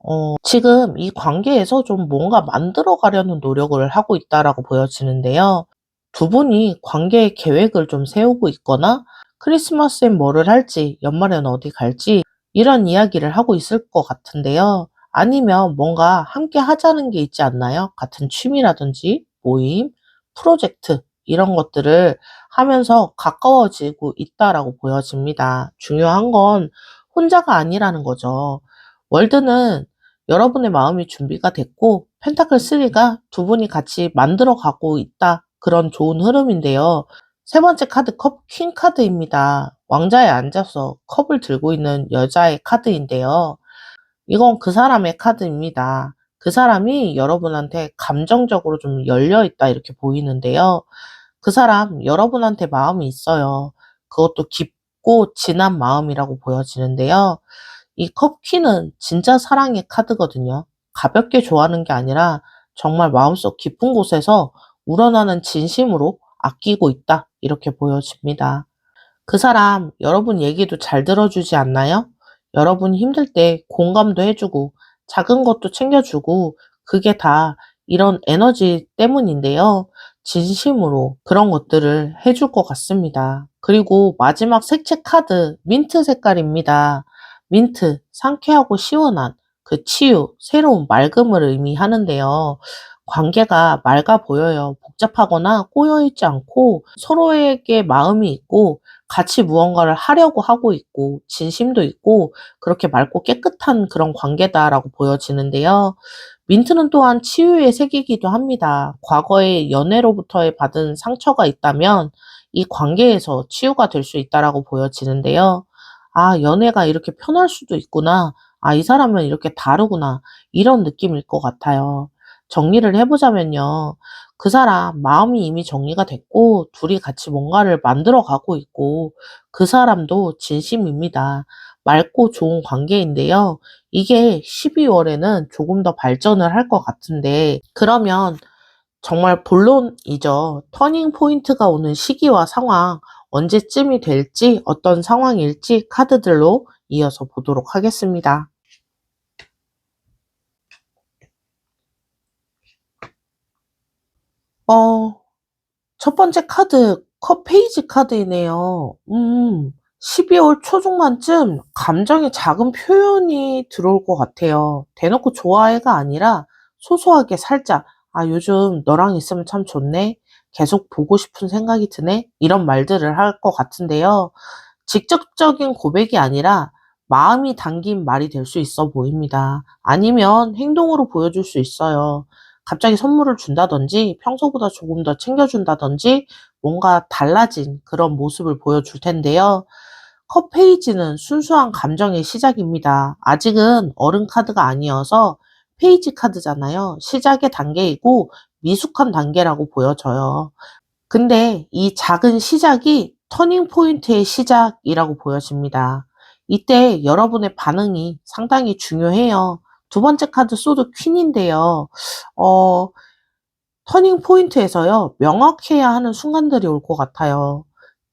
[SPEAKER 1] 지금 이 관계에서 좀 뭔가 만들어 가려는 노력을 하고 있다라고 보여지는데요. 두 분이 관계 계획을 좀 세우고 있거나 크리스마스엔 뭐를 할지, 연말엔 어디 갈지 이런 이야기를 하고 있을 것 같은데요. 아니면 뭔가 함께 하자는 게 있지 않나요? 같은 취미라든지 모임, 프로젝트 이런 것들을 하면서 가까워지고 있다라고 보여집니다. 중요한 건 혼자가 아니라는 거죠. 월드는 여러분의 마음이 준비가 됐고 펜타클 3가 두 분이 같이 만들어 가고 있다. 그런 좋은 흐름인데요. 세 번째 카드 퀸 카드입니다. 왕자에 앉아서 컵을 들고 있는 여자의 카드인데요. 이건 그 사람의 카드입니다. 그 사람이 여러분한테 감정적으로 좀 열려 있다 이렇게 보이는데요. 그 사람 여러분한테 마음이 있어요. 그것도 깊고 진한 마음이라고 보여지는데요. 이 컵키는 진짜 사랑의 카드거든요. 가볍게 좋아하는 게 아니라 정말 마음속 깊은 곳에서 우러나는 진심으로 아끼고 있다 이렇게 보여집니다. 그 사람 여러분 얘기도 잘 들어주지 않나요? 여러분 힘들 때 공감도 해주고 작은 것도 챙겨주고 그게 다 이런 에너지 때문인데요. 진심으로 그런 것들을 해줄 것 같습니다. 그리고 마지막 색채 카드 민트 색깔입니다. 민트, 상쾌하고 시원한 그 치유, 새로운 맑음을 의미하는데요. 관계가 맑아 보여요. 복잡하거나 꼬여있지 않고 서로에게 마음이 있고 같이 무언가를 하려고 하고 있고 진심도 있고 그렇게 맑고 깨끗한 그런 관계다라고 보여지는데요. 민트는 또한 치유의 색이기도 합니다. 과거의 연애로부터의 받은 상처가 있다면 이 관계에서 치유가 될 수 있다라고 보여지는데요. 아, 연애가 이렇게 편할 수도 있구나. 아, 이 사람은 이렇게 다르구나. 이런 느낌일 것 같아요. 정리를 해보자면요. 그 사람 마음이 이미 정리가 됐고 둘이 같이 뭔가를 만들어 가고 있고 그 사람도 진심입니다. 맑고 좋은 관계인데요. 이게 12월에는 조금 더 발전을 할 것 같은데 그러면 정말 본론이죠. 터닝 포인트가 오는 시기와 상황 언제쯤이 될지 어떤 상황일지 카드들로 이어서 보도록 하겠습니다. 어, 첫 번째 카드, 컵 페이지 카드이네요. 12월 초중반쯤 감정의 작은 표현이 들어올 것 같아요. 대놓고 좋아해가 아니라 소소하게 살짝, 아, 요즘 너랑 있으면 참 좋네. 계속 보고 싶은 생각이 드네. 이런 말들을 할 것 같은데요. 직접적인 고백이 아니라 마음이 담긴 말이 될 수 있어 보입니다. 아니면 행동으로 보여줄 수 있어요. 갑자기 선물을 준다든지 평소보다 조금 더 챙겨준다든지 뭔가 달라진 그런 모습을 보여줄 텐데요. 컵 페이지는 순수한 감정의 시작입니다. 아직은 어른 카드가 아니어서 페이지 카드잖아요. 시작의 단계이고 미숙한 단계라고 보여져요. 근데 이 작은 시작이 터닝 포인트의 시작이라고 보여집니다. 이때 여러분의 반응이 상당히 중요해요. 두 번째 카드 소드 퀸인데요. 어, 터닝 포인트에서요, 명확해야 하는 순간들이 올 것 같아요.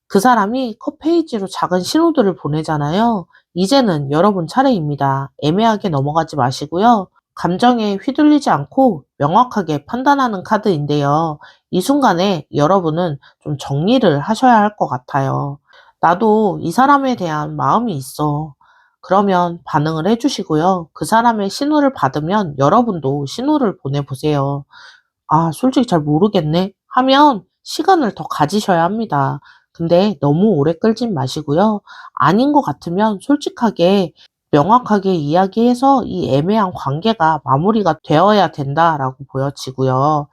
[SPEAKER 1] 그 사람이 컷 페이지로 작은 신호들을 보내잖아요. 이제는 여러분 차례입니다. 애매하게 넘어가지 마시고요. 감정에 휘둘리지 않고 명확하게 판단하는 카드인데요. 이 순간에 여러분은 좀 정리를 하셔야 할 것 같아요. 나도 이 사람에 대한 마음이 있어. 그러면 반응을 해주시고요. 그 사람의 신호를 받으면 여러분도 신호를 보내보세요. 아, 솔직히 잘 모르겠네. 하면 시간을 더 가지셔야 합니다. 근데 너무 오래 끌진 마시고요. 아닌 것 같으면 솔직하게 명확하게 이야기해서 이 애매한 관계가 마무리가 되어야 된다라고 보여지고요.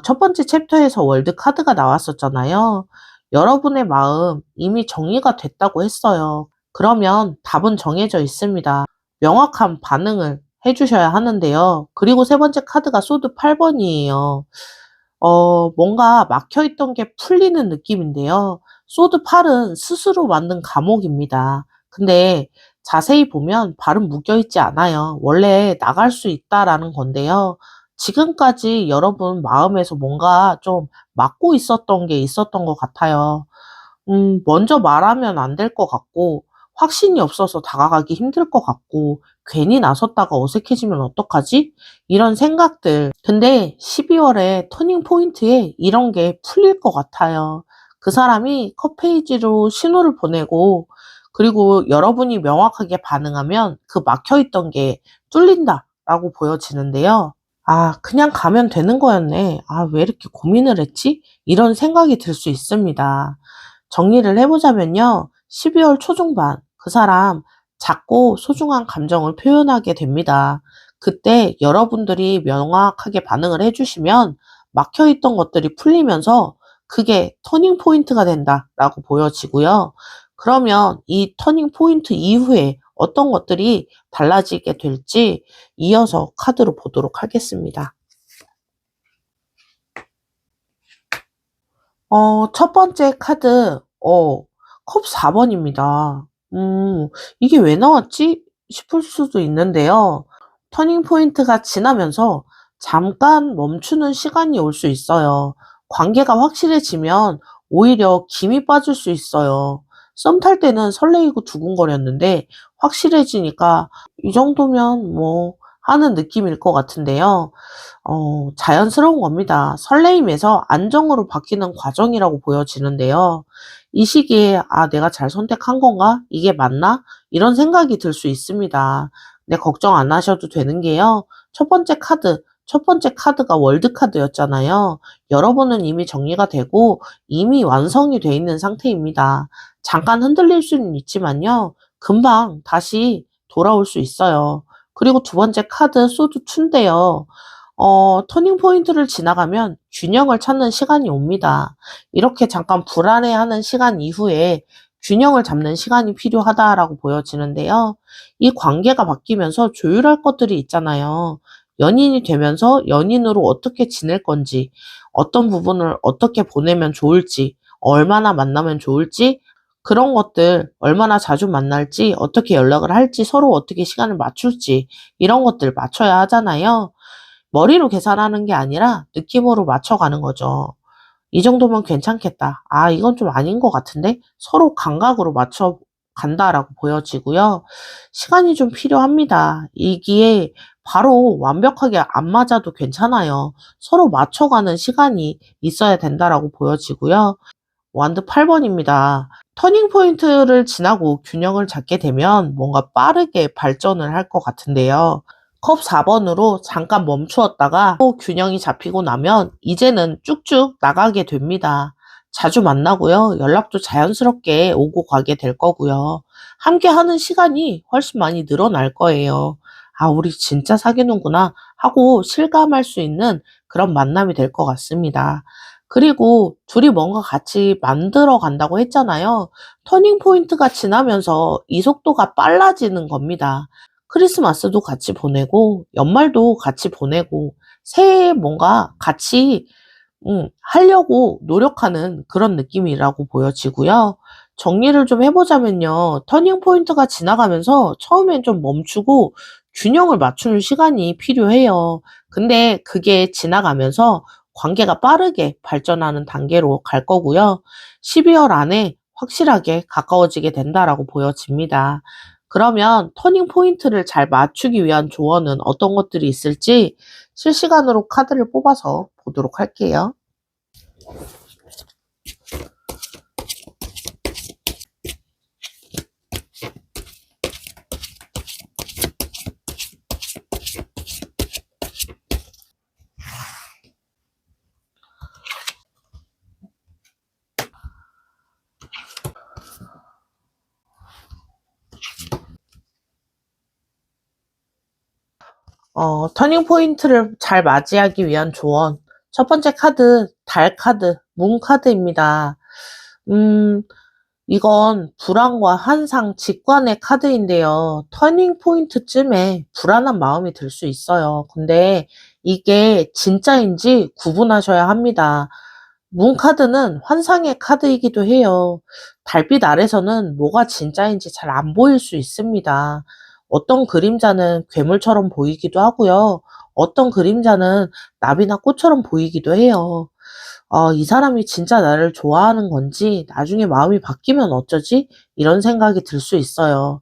[SPEAKER 1] 첫 번째 챕터에서 월드 카드가 나왔었잖아요. 여러분의 마음 이미 정리가 됐다고 했어요. 그러면 답은 정해져 있습니다. 명확한 반응을 해주셔야 하는데요. 그리고 세 번째 카드가 소드 8번이에요. 뭔가 막혀있던 게 풀리는 느낌인데요. 소드 8은 스스로 만든 감옥입니다. 근데 자세히 보면 발은 묶여있지 않아요. 원래 나갈 수 있다라는 건데요. 지금까지 여러분 마음에서 뭔가 좀 막고 있었던 게 있었던 것 같아요. 먼저 말하면 안 될 것 같고, 확신이 없어서 다가가기 힘들 것 같고, 괜히 나섰다가 어색해지면 어떡하지? 이런 생각들. 근데 12월에 터닝 포인트에 이런 게 풀릴 것 같아요. 그 사람이 컷 페이지로 신호를 보내고, 그리고 여러분이 명확하게 반응하면 그 막혀있던 게 뚫린다라고 보여지는데요. 아, 그냥 가면 되는 거였네. 아, 왜 이렇게 고민을 했지? 이런 생각이 들 수 있습니다. 정리를 해보자면요. 12월 초중반 그 사람 작고 소중한 감정을 표현하게 됩니다. 그때 여러분들이 명확하게 반응을 해주시면 막혀있던 것들이 풀리면서 그게 터닝 포인트가 된다라고 보여지고요. 그러면 이 터닝 포인트 이후에 어떤 것들이 달라지게 될지 이어서 카드로 보도록 하겠습니다. 첫 번째 카드, 컵 4번입니다. 이게 왜 나왔지? 싶을 수도 있는데요. 터닝 포인트가 지나면서 잠깐 멈추는 시간이 올 수 있어요. 관계가 확실해지면 오히려 김이 빠질 수 있어요. 썸 탈 때는 설레이고 두근거렸는데 확실해지니까 이 정도면 뭐 하는 느낌일 것 같은데요. 자연스러운 겁니다. 설레임에서 안정으로 바뀌는 과정이라고 보여지는데요. 이 시기에, 아, 내가 잘 선택한 건가? 이게 맞나? 이런 생각이 들 수 있습니다. 근데 걱정 안 하셔도 되는 게요. 첫 번째 카드, 첫 번째 카드가 월드카드였잖아요. 여러분은 이미 정리가 되고 이미 완성이 돼 있는 상태입니다. 잠깐 흔들릴 수는 있지만요. 금방 다시 돌아올 수 있어요. 그리고 두 번째 카드 소드 2인데요. 터닝 포인트를 지나가면 균형을 찾는 시간이 옵니다. 이렇게 잠깐 불안해하는 시간 이후에 균형을 잡는 시간이 필요하다라고 보여지는데요. 이 관계가 바뀌면서 조율할 것들이 있잖아요. 연인이 되면서 연인으로 어떻게 지낼 건지, 어떤 부분을 어떻게 보내면 좋을지, 얼마나 만나면 좋을지, 그런 것들, 얼마나 자주 만날지, 어떻게 연락을 할지, 서로 어떻게 시간을 맞출지, 이런 것들 맞춰야 하잖아요. 머리로 계산하는 게 아니라 느낌으로 맞춰가는 거죠. 이 정도면 괜찮겠다. 아, 이건 좀 아닌 것 같은데? 서로 감각으로 맞춰 간다라고 보여지고요. 시간이 좀 필요합니다. 이게 바로 완벽하게 안 맞아도 괜찮아요. 서로 맞춰가는 시간이 있어야 된다라고 보여지고요. 완드 8번입니다. 터닝 포인트를 지나고 균형을 잡게 되면 뭔가 빠르게 발전을 할 것 같은데요. 컵 4번으로 잠깐 멈추었다가 또 균형이 잡히고 나면 이제는 쭉쭉 나가게 됩니다. 자주 만나고요. 연락도 자연스럽게 오고 가게 될 거고요. 함께 하는 시간이 훨씬 많이 늘어날 거예요. 아, 우리 진짜 사귀는구나 하고 실감할 수 있는 그런 만남이 될 것 같습니다. 그리고 둘이 뭔가 같이 만들어 간다고 했잖아요. 터닝 포인트가 지나면서 이 속도가 빨라지는 겁니다. 크리스마스도 같이 보내고 연말도 같이 보내고 새해에 뭔가 같이 하려고 노력하는 그런 느낌이라고 보여지고요. 정리를 좀 해보자면요. 터닝 포인트가 지나가면서 처음엔 좀 멈추고 균형을 맞추는 시간이 필요해요. 근데 그게 지나가면서 관계가 빠르게 발전하는 단계로 갈 거고요. 12월 안에 확실하게 가까워지게 된다라고 보여집니다. 그러면 터닝 포인트를 잘 맞추기 위한 조언은 어떤 것들이 있을지 실시간으로 카드를 뽑아서 보도록 할게요. 터닝 포인트를 잘 맞이하기 위한 조언. 첫 번째 카드, 달 카드, 문 카드입니다. 음, 이건 불안과 환상, 직관의 카드인데요. 터닝 포인트쯤에 불안한 마음이 들 수 있어요. 근데 이게 진짜인지 구분하셔야 합니다. 문 카드는 환상의 카드이기도 해요. 달빛 아래서는 뭐가 진짜인지 잘 안 보일 수 있습니다. 어떤 그림자는 괴물처럼 보이기도 하고요. 어떤 그림자는 나비나 꽃처럼 보이기도 해요. 이 사람이 진짜 나를 좋아하는 건지 나중에 마음이 바뀌면 어쩌지? 이런 생각이 들 수 있어요.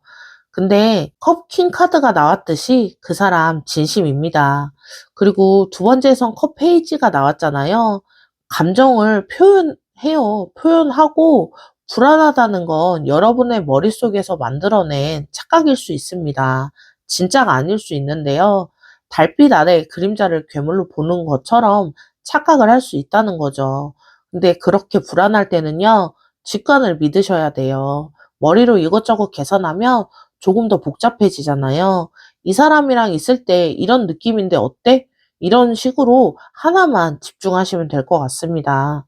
[SPEAKER 1] 근데 컵 퀸 카드가 나왔듯이 그 사람 진심입니다. 그리고 두 번째선 컵 페이지가 나왔잖아요. 감정을 표현해요. 표현하고 불안하다는 건 여러분의 머릿속에서 만들어낸 착각일 수 있습니다. 진짜가 아닐 수 있는데요. 달빛 아래 그림자를 괴물로 보는 것처럼 착각을 할 수 있다는 거죠. 근데 그렇게 불안할 때는요, 직관을 믿으셔야 돼요. 머리로 이것저것 계산하면 조금 더 복잡해지잖아요. 이 사람이랑 있을 때 이런 느낌인데 어때? 이런 식으로 하나만 집중하시면 될 것 같습니다.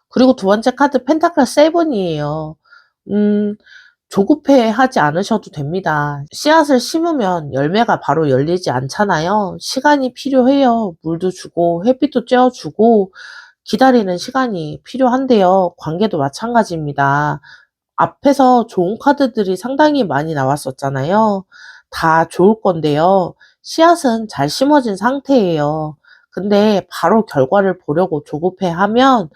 [SPEAKER 1] 그리고 두 번째 카드 펜타클 세븐이에요. 음, 조급해 하지 않으셔도 됩니다. 씨앗을 심으면 열매가 바로 열리지 않잖아요. 시간이 필요해요. 물도 주고 햇빛도 쬐어주고 기다리는 시간이 필요한데요. 관계도 마찬가지입니다. 앞에서 좋은 카드들이 상당히 많이 나왔었잖아요. 다 좋을 건데요. 씨앗은 잘 심어진 상태예요. 근데 바로 결과를 보려고 조급해 하면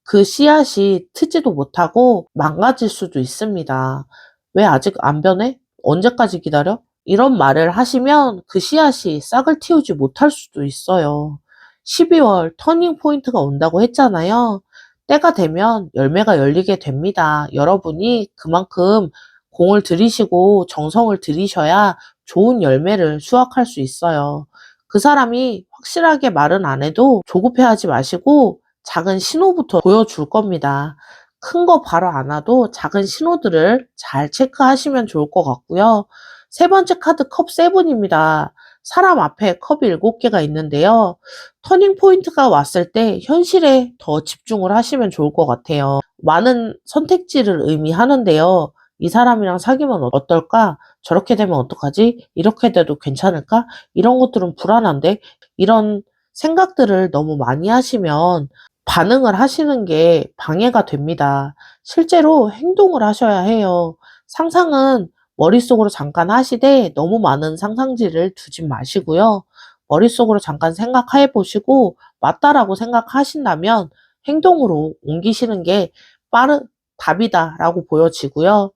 [SPEAKER 1] 그 씨앗이 트지도 못하고 망가질 수도 있습니다. 왜 아직 안 변해? 언제까지 기다려? 이런 말을 하시면 그 씨앗이 싹을 틔우지 못할 수도 있어요. 12월 터닝 포인트가 온다고 했잖아요. 때가 되면 열매가 열리게 됩니다. 여러분이 그만큼 공을 들이시고 정성을 들이셔야 좋은 열매를 수확할 수 있어요. 그 사람이 확실하게 말은 안 해도 조급해하지 마시고 작은 신호부터 보여줄 겁니다. 큰 거 바로 안 와도 작은 신호들을 잘 체크하시면 좋을 것 같고요. 세 번째 카드 컵 세븐입니다. 사람 앞에 컵이 7개가 있는데요. 터닝 포인트가 왔을 때 현실에 더 집중을 하시면 좋을 것 같아요. 많은 선택지를 의미하는데요. 이 사람이랑 사귀면 어떨까? 저렇게 되면 어떡하지? 이렇게 돼도 괜찮을까? 이런 것들은 불안한데? 이런 생각들을 너무 많이 하시면 반응을 하시는 게 방해가 됩니다. 실제로 행동을 하셔야 해요. 상상은 머릿속으로 잠깐 하시되 너무 많은 상상지를 두지 마시고요. 머릿속으로 잠깐 생각해 보시고 맞다라고 생각하신다면 행동으로 옮기시는 게 빠른 답이다라고 보여지고요.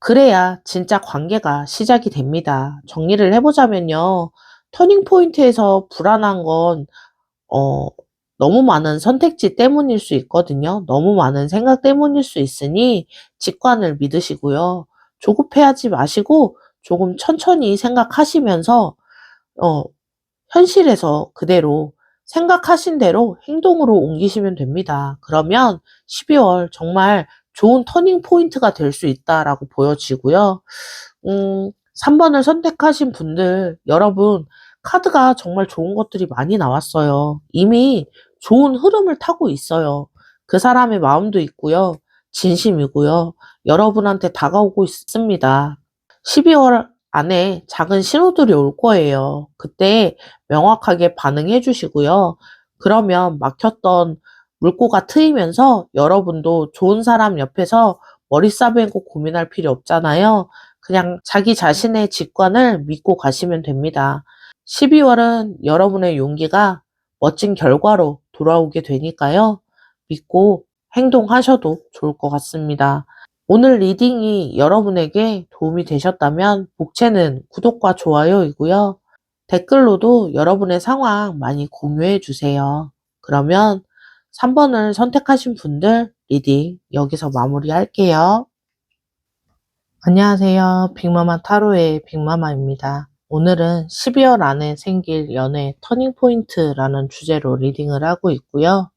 [SPEAKER 1] 그래야 진짜 관계가 시작이 됩니다. 정리를 해보자면요. 터닝 포인트에서 불안한 건 어, 너무 많은 선택지 때문일 수 있거든요. 너무 많은 생각 때문일 수 있으니 직관을 믿으시고요. 조급해하지 마시고 조금 천천히 생각하시면서 어, 현실에서 그대로 생각하신 대로 행동으로 옮기시면 됩니다. 그러면 12월 정말 좋은 터닝 포인트가 될 수 있다라고 보여지고요. 3번을 선택하신 분들, 여러분, 카드가 정말 좋은 것들이 많이 나왔어요. 이미 좋은 흐름을 타고 있어요. 그 사람의 마음도 있고요. 진심이고요. 여러분한테 다가오고 있습니다. 12월 안에 작은 신호들이 올 거예요. 그때 명확하게 반응해 주시고요. 그러면 막혔던 물꼬가 트이면서 여러분도 좋은 사람 옆에서 머리 싸매고 고민할 필요 없잖아요. 그냥 자기 자신의 직관을 믿고 가시면 됩니다. 12월은 여러분의 용기가 멋진 결과로 돌아오게 되니까요. 믿고 행동하셔도 좋을 것 같습니다. 오늘 리딩이 여러분에게 도움이 되셨다면 복채는 구독과 좋아요이고요. 댓글로도 여러분의 상황 많이 공유해 주세요. 그러면 3번을 선택하신 분들 리딩 여기서 마무리할게요. 안녕하세요. 빅마마 타로의 빅마마입니다. 오늘은 12월 안에 생길 연애 터닝포인트라는 주제로 리딩을 하고 있고요.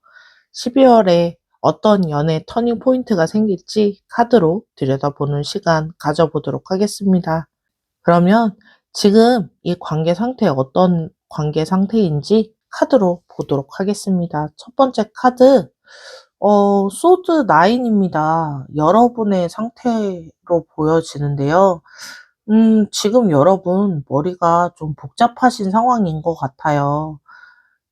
[SPEAKER 1] 12월에 어떤 연애 터닝 포인트가 생길지 카드로 들여다보는 시간 가져보도록 하겠습니다. 그러면 지금 이 관계 상태 어떤 관계 상태인지 카드로 보도록 하겠습니다. 첫 번째 카드, 소드 9입니다. 여러분의 상태로 보여지는데요. 지금 여러분 머리가 좀 복잡하신 상황인 것 같아요.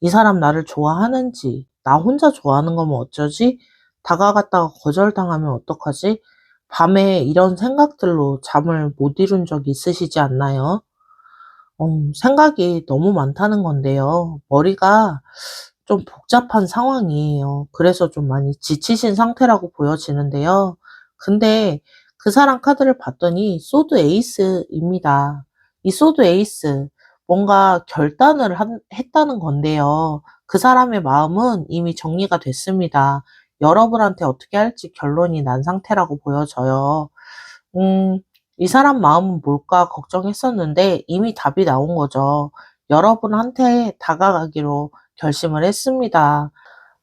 [SPEAKER 1] 이 사람 나를 좋아하는지, 나 혼자 좋아하는 거면 어쩌지? 다가갔다가 거절당하면 어떡하지? 밤에 이런 생각들로 잠을 못 이룬 적 있으시지 않나요? 생각이 너무 많다는 건데요. 머리가 좀 복잡한 상황이에요. 그래서 좀 많이 지치신 상태라고 보여지는데요. 근데 그 사람 카드를 봤더니 소드 에이스입니다. 이 소드 에이스, 뭔가 결단을 했다는 건데요. 그 사람의 마음은 이미 정리가 됐습니다. 여러분한테 어떻게 할지 결론이 난 상태라고 보여져요. 음, 이 사람 마음은 뭘까 걱정했었는데 이미 답이 나온 거죠. 여러분한테 다가가기로 결심을 했습니다.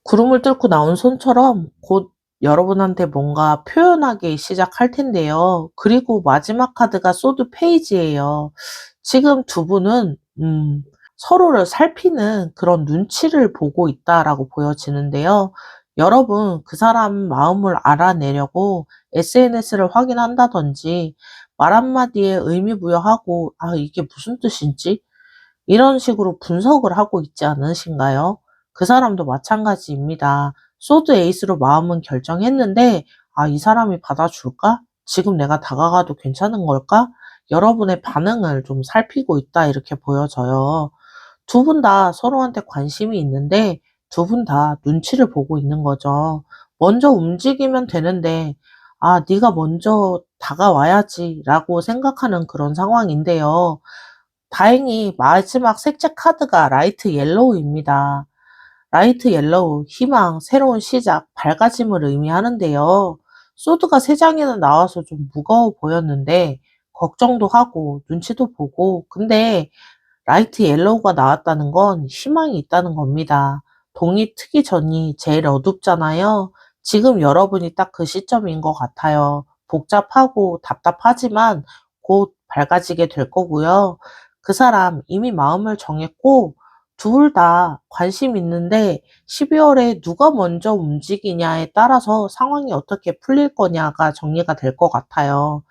[SPEAKER 1] 구름을 뚫고 나온 손처럼 곧 여러분한테 뭔가 표현하기 시작할 텐데요. 그리고 마지막 카드가 소드 페이지예요. 지금 두 분은 서로를 살피는 그런 눈치를 보고 있다라고 보여지는데요. 여러분 그 사람 마음을 알아내려고 SNS를 확인한다든지 말 한마디에 의미 부여하고 이게 무슨 뜻인지 이런 식으로 분석을 하고 있지 않으신가요? 그 사람도 마찬가지입니다. 소드 에이스로 마음은 결정했는데 이 사람이 받아줄까? 지금 내가 다가가도 괜찮은 걸까? 여러분의 반응을 좀 살피고 있다 이렇게 보여져요. 두 분 다 서로한테 관심이 있는데 두 분 다 눈치를 보고 있는 거죠. 먼저 움직이면 되는데 네가 먼저 다가와야지라고 생각하는 그런 상황인데요. 다행히 마지막 색채 카드가 라이트 옐로우입니다. 라이트 옐로우, 희망, 새로운 시작, 밝아짐을 의미하는데요. 소드가 3장이나 나와서 좀 무거워 보였는데 걱정도 하고 눈치도 보고 근데 라이트 옐로우가 나왔다는 건 희망이 있다는 겁니다. 동이 트기 전이 제일 어둡잖아요. 지금 여러분이 딱 그 시점인 것 같아요. 복잡하고 답답하지만 곧 밝아지게 될 거고요. 그 사람 이미 마음을 정했고 둘 다 관심 있는데 12월에 누가 먼저 움직이냐에 따라서 상황이 어떻게 풀릴 거냐가 정리가 될 것 같아요.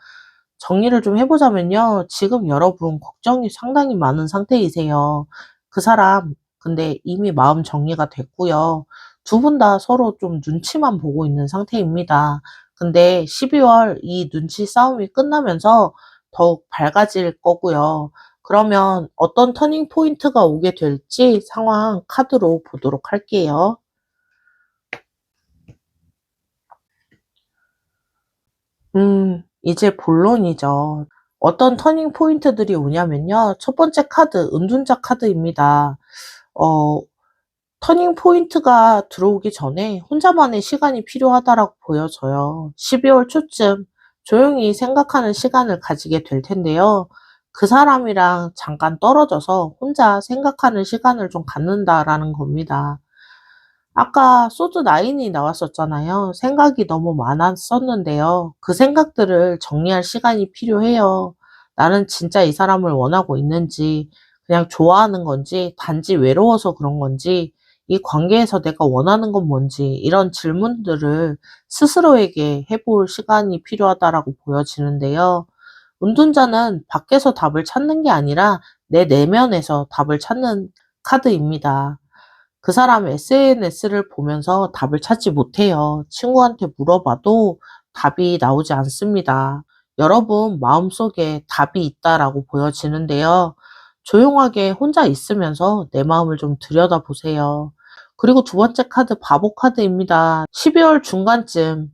[SPEAKER 1] 정리를 좀 해보자면요. 지금 여러분 걱정이 상당히 많은 상태이세요. 그 사람 근데 이미 마음 정리가 됐고요. 두 분 다 서로 좀 눈치만 보고 있는 상태입니다. 근데 12월 이 눈치 싸움이 끝나면서 더욱 밝아질 거고요. 그러면 어떤 터닝 포인트가 오게 될지 상황 카드로 보도록 할게요. 이제 본론이죠. 어떤 터닝 포인트들이 오냐면요. 첫 번째 카드, 은둔자 카드입니다. 어, 터닝 포인트가 들어오기 전에 혼자만의 시간이 필요하다라고 보여져요. 12월 초쯤 조용히 생각하는 시간을 가지게 될 텐데요. 그 사람이랑 잠깐 떨어져서 혼자 생각하는 시간을 좀 갖는다라는 겁니다. 아까 소드 9이 나왔었잖아요. 생각이 너무 많았었는데요. 그 생각들을 정리할 시간이 필요해요. 나는 진짜 이 사람을 원하고 있는지, 그냥 좋아하는 건지, 단지 외로워서 그런 건지, 이 관계에서 내가 원하는 건 뭔지, 이런 질문들을 스스로에게 해볼 시간이 필요하다라고 보여지는데요. 운둔자는 밖에서 답을 찾는 게 아니라 내 내면에서 답을 찾는 카드입니다. 그 사람 SNS를 보면서 답을 찾지 못해요. 친구한테 물어봐도 답이 나오지 않습니다. 여러분 마음속에 답이 있다라고 보여지는데요. 조용하게 혼자 있으면서 내 마음을 좀 들여다보세요. 그리고 두 번째 카드 바보 카드입니다. 12월 중간쯤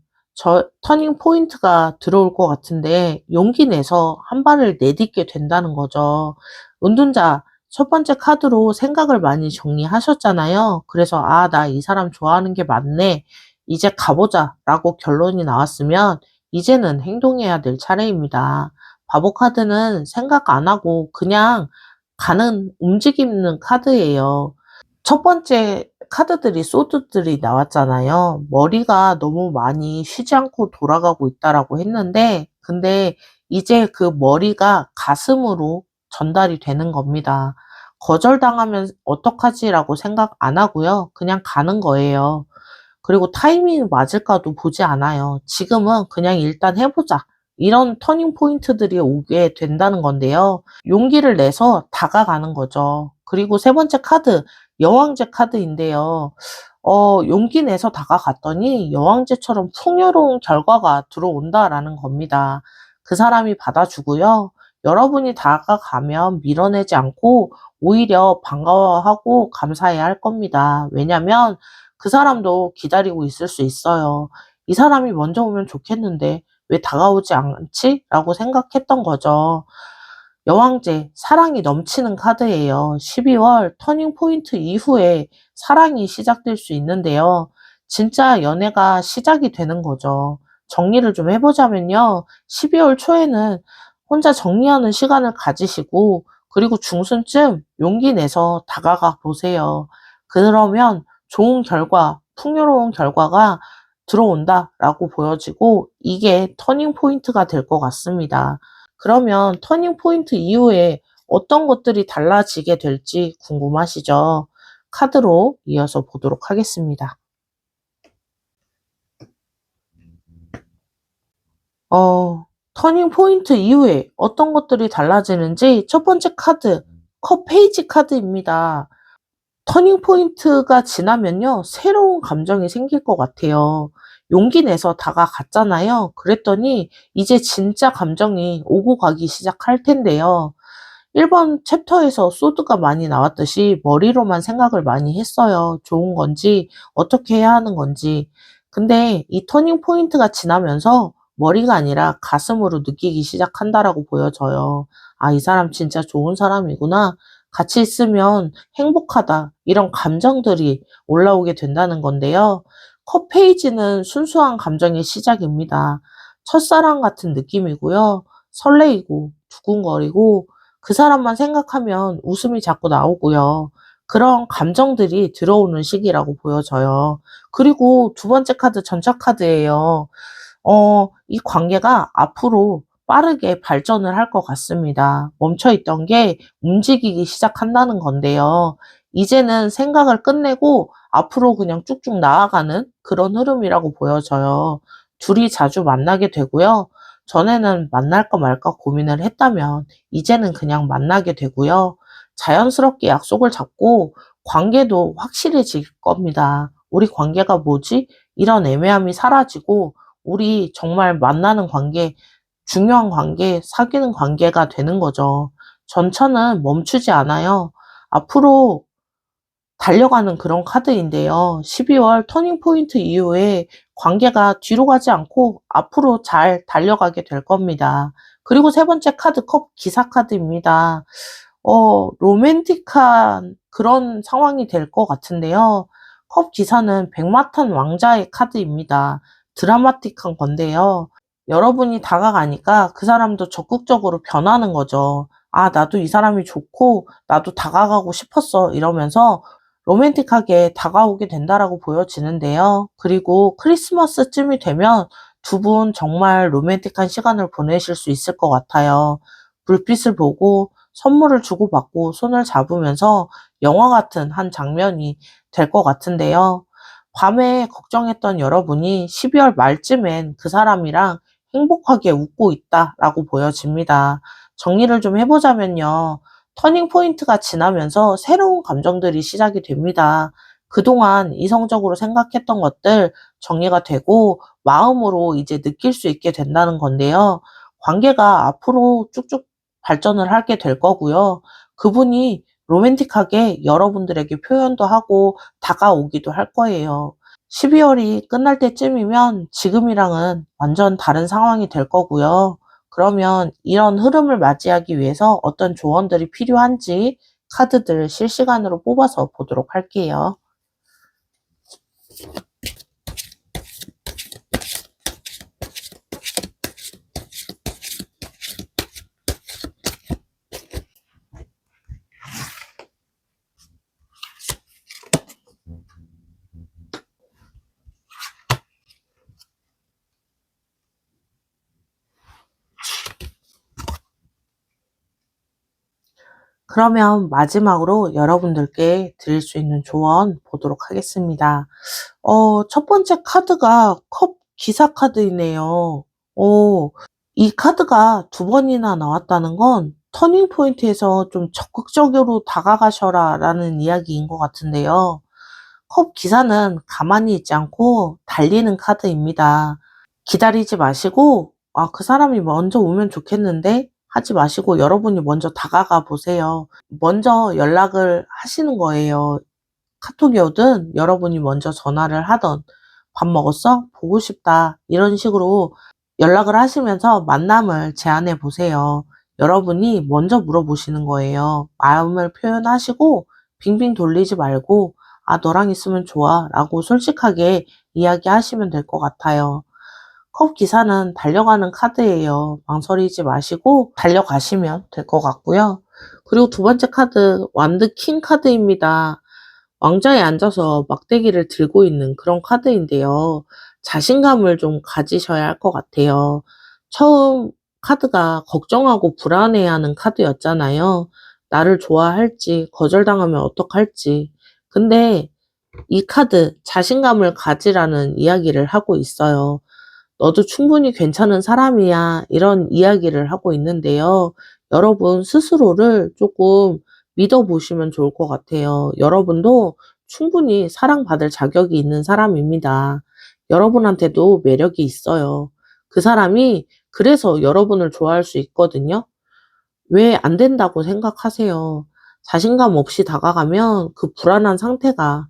[SPEAKER 1] 터닝 포인트가 들어올 것 같은데 용기 내서 한 발을 내딛게 된다는 거죠. 운둔자 첫 번째 카드로 생각을 많이 정리하셨잖아요. 그래서 아, 나 이 사람 좋아하는 게 맞네. 이제 가보자 라고 결론이 나왔으면 이제는 행동해야 될 차례입니다. 바보 카드는 생각 안 하고 그냥 가는 움직이는 카드예요. 첫 번째 카드들이 소드들이 나왔잖아요. 머리가 너무 많이 쉬지 않고 돌아가고 있다라고 했는데 근데 이제 그 머리가 가슴으로 전달이 되는 겁니다. 거절당하면 어떡하지라고 생각 안 하고요. 그냥 가는 거예요. 그리고 타이밍이 맞을까도 보지 않아요. 지금은 그냥 일단 해보자. 이런 터닝 포인트들이 오게 된다는 건데요. 용기를 내서 다가가는 거죠. 그리고 세 번째 카드, 여왕제 카드인데요. 용기 내서 다가갔더니 여왕제처럼 풍요로운 결과가 들어온다라는 겁니다. 그 사람이 받아주고요. 여러분이 다가가면 밀어내지 않고 오히려 반가워하고 감사해야 할 겁니다. 왜냐면 그 사람도 기다리고 있을 수 있어요. 이 사람이 먼저 오면 좋겠는데 왜 다가오지 않지? 라고 생각했던 거죠. 여왕제, 사랑이 넘치는 카드예요. 12월 터닝 포인트 이후에 사랑이 시작될 수 있는데요. 진짜 연애가 시작이 되는 거죠. 정리를 좀 해보자면요. 12월 초에는 혼자 정리하는 시간을 가지시고, 그리고 중순쯤 용기 내서 다가가 보세요. 그러면 좋은 결과, 풍요로운 결과가 들어온다라고 보여지고, 이게 터닝 포인트가 될 것 같습니다. 그러면 터닝 포인트 이후에 어떤 것들이 달라지게 될지 궁금하시죠? 카드로 이어서 보도록 하겠습니다. 터닝 포인트 이후에 어떤 것들이 달라지는지 첫 번째 카드, 컵 페이지 카드입니다. 터닝 포인트가 지나면요, 새로운 감정이 생길 것 같아요. 용기 내서 다가갔잖아요. 그랬더니 이제 진짜 감정이 오고 가기 시작할 텐데요. 1번 챕터에서 소드가 많이 나왔듯이 머리로만 생각을 많이 했어요. 좋은 건지, 어떻게 해야 하는 건지. 근데 이 터닝 포인트가 지나면서 머리가 아니라 가슴으로 느끼기 시작한다라고 보여져요. 아, 이 사람 진짜 좋은 사람이구나. 같이 있으면 행복하다. 이런 감정들이 올라오게 된다는 건데요. 컷 페이지는 순수한 감정의 시작입니다. 첫사랑 같은 느낌이고요. 설레이고 두근거리고 그 사람만 생각하면 웃음이 자꾸 나오고요. 그런 감정들이 들어오는 시기라고 보여져요. 그리고 두 번째 카드 전차 카드예요. 이 관계가 앞으로 빠르게 발전을 할 것 같습니다. 멈춰있던 게 움직이기 시작한다는 건데요. 이제는 생각을 끝내고 앞으로 그냥 쭉쭉 나아가는 그런 흐름이라고 보여져요. 둘이 자주 만나게 되고요. 전에는 만날까 말까 고민을 했다면 이제는 그냥 만나게 되고요. 자연스럽게 약속을 잡고 관계도 확실해질 겁니다. 우리 관계가 뭐지? 이런 애매함이 사라지고 우리 정말 만나는 관계, 중요한 관계, 사귀는 관계가 되는 거죠. 전차는 멈추지 않아요. 앞으로 달려가는 그런 카드인데요. 12월 터닝 포인트 이후에 관계가 뒤로 가지 않고 앞으로 잘 달려가게 될 겁니다. 그리고 세 번째 카드 컵 기사 카드입니다. 로맨틱한 그런 상황이 될 것 같은데요. 컵 기사는 백마탄 왕자의 카드입니다. 드라마틱한 건데요. 여러분이 다가가니까 그 사람도 적극적으로 변하는 거죠. 아, 나도 이 사람이 좋고, 나도 다가가고 싶었어. 이러면서 로맨틱하게 다가오게 된다라고 보여지는데요. 그리고 크리스마스쯤이 되면 두 분 정말 로맨틱한 시간을 보내실 수 있을 것 같아요. 불빛을 보고 선물을 주고받고 손을 잡으면서 영화 같은 한 장면이 될 것 같은데요. 밤에 걱정했던 여러분이 12월 말쯤엔 그 사람이랑 행복하게 웃고 있다라고 보여집니다. 정리를 좀 해보자면요. 터닝 포인트가 지나면서 새로운 감정들이 시작이 됩니다. 그동안 이성적으로 생각했던 것들 정리가 되고 마음으로 이제 느낄 수 있게 된다는 건데요. 관계가 앞으로 쭉쭉 발전을 하게 될 거고요. 그분이 로맨틱하게 여러분들에게 표현도 하고 다가오기도 할 거예요. 12월이 끝날 때쯤이면 지금이랑은 완전 다른 상황이 될 거고요. 그러면 이런 흐름을 맞이하기 위해서 어떤 조언들이 필요한지 카드들 실시간으로 뽑아서 보도록 할게요. 그러면 마지막으로 여러분들께 드릴 수 있는 조언 보도록 하겠습니다. 첫 번째 카드가 컵 기사 카드이네요. 이 카드가 두 번이나 나왔다는 건 터닝 포인트에서 좀 적극적으로 다가가셔라 라는 이야기인 것 같은데요. 컵 기사는 가만히 있지 않고 달리는 카드입니다. 기다리지 마시고, 아, 그 사람이 먼저 오면 좋겠는데 하지 마시고 여러분이 먼저 다가가 보세요. 먼저 연락을 하시는 거예요. 카톡이 오든 여러분이 먼저 전화를 하던 밥 먹었어? 보고 싶다. 이런 식으로 연락을 하시면서 만남을 제안해 보세요. 여러분이 먼저 물어보시는 거예요. 마음을 표현하시고 빙빙 돌리지 말고 아, 너랑 있으면 좋아 라고 솔직하게 이야기하시면 될 것 같아요. 컵 기사는 달려가는 카드예요. 망설이지 마시고 달려가시면 될 것 같고요. 그리고 두 번째 카드, 완드 킹 카드입니다. 왕좌에 앉아서 막대기를 들고 있는 그런 카드인데요. 자신감을 좀 가지셔야 할 것 같아요. 처음 카드가 걱정하고 불안해하는 카드였잖아요. 나를 좋아할지, 거절당하면 어떡할지. 근데 이 카드, 자신감을 가지라는 이야기를 하고 있어요. 너도 충분히 괜찮은 사람이야. 이런 이야기를 하고 있는데요. 여러분 스스로를 조금 믿어보시면 좋을 것 같아요. 여러분도 충분히 사랑받을 자격이 있는 사람입니다. 여러분한테도 매력이 있어요. 그 사람이 그래서 여러분을 좋아할 수 있거든요. 왜 안 된다고 생각하세요? 자신감 없이 다가가면 그 불안한 상태가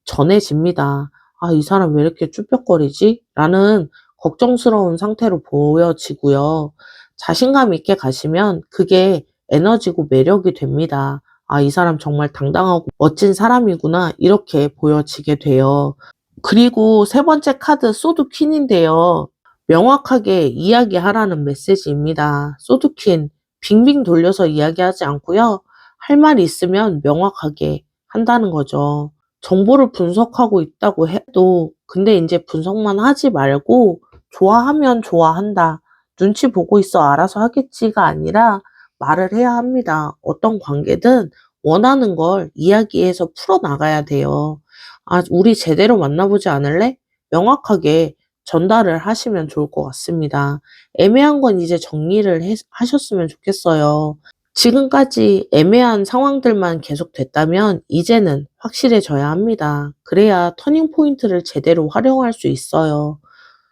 [SPEAKER 1] 전해집니다. 아, 이 사람 왜 이렇게 쭈뼛거리지? 라는 걱정스러운 상태로 보여지고요. 자신감 있게 가시면 그게 에너지고 매력이 됩니다. 아, 이 사람 정말 당당하고 멋진 사람이구나. 이렇게 보여지게 돼요. 그리고 세 번째 카드 소드 퀸인데요. 명확하게 이야기하라는 메시지입니다. 소드 퀸, 빙빙 돌려서 이야기하지 않고요. 할 말이 있으면 명확하게 한다는 거죠. 정보를 분석하고 있다고 해도 근데 인제 분석만 하지 말고 좋아하면 좋아한다. 눈치 보고 있어 알아서 하겠지가 아니라 말을 해야 합니다. 어떤 관계든 원하는 걸 이야기해서 풀어나가야 돼요. "아 우리 제대로 만나보지 않을래?" 명확하게 전달을 하시면 좋을 것 같습니다. 애매한 건 이제 정리를 하셨으면 좋겠어요. 지금까지 애매한 상황들만 계속됐다면 이제는 확실해져야 합니다. 그래야 터닝 포인트를 제대로 활용할 수 있어요.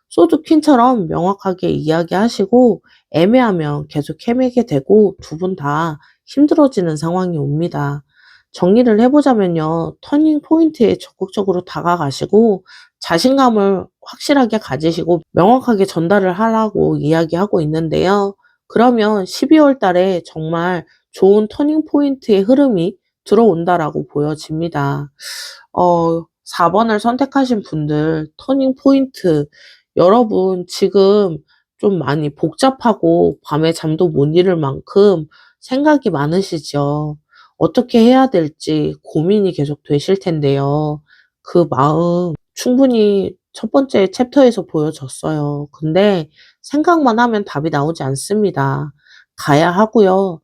[SPEAKER 1] 소드 퀸처럼 명확하게 이야기하시고 애매하면 계속 헤매게 되고 두 분 다 힘들어지는 상황이 옵니다. 정리를 해보자면요. 터닝 포인트에 적극적으로 다가가시고 자신감을 확실하게 가지시고 명확하게 전달을 하라고 이야기하고 있는데요. 그러면 12월 달에 정말 좋은 터닝 포인트의 흐름이 들어온다라고 보여집니다. 4번을 선택하신 분들 터닝 포인트 여러분 지금 좀 많이 복잡하고 밤에 잠도 못 이룰 만큼 생각이 많으시죠. 어떻게 해야 될지 고민이 계속 되실 텐데요. 그 마음 충분히 첫 번째 챕터에서 보여졌어요. 근데 생각만 하면 답이 나오지 않습니다. 가야 하고요.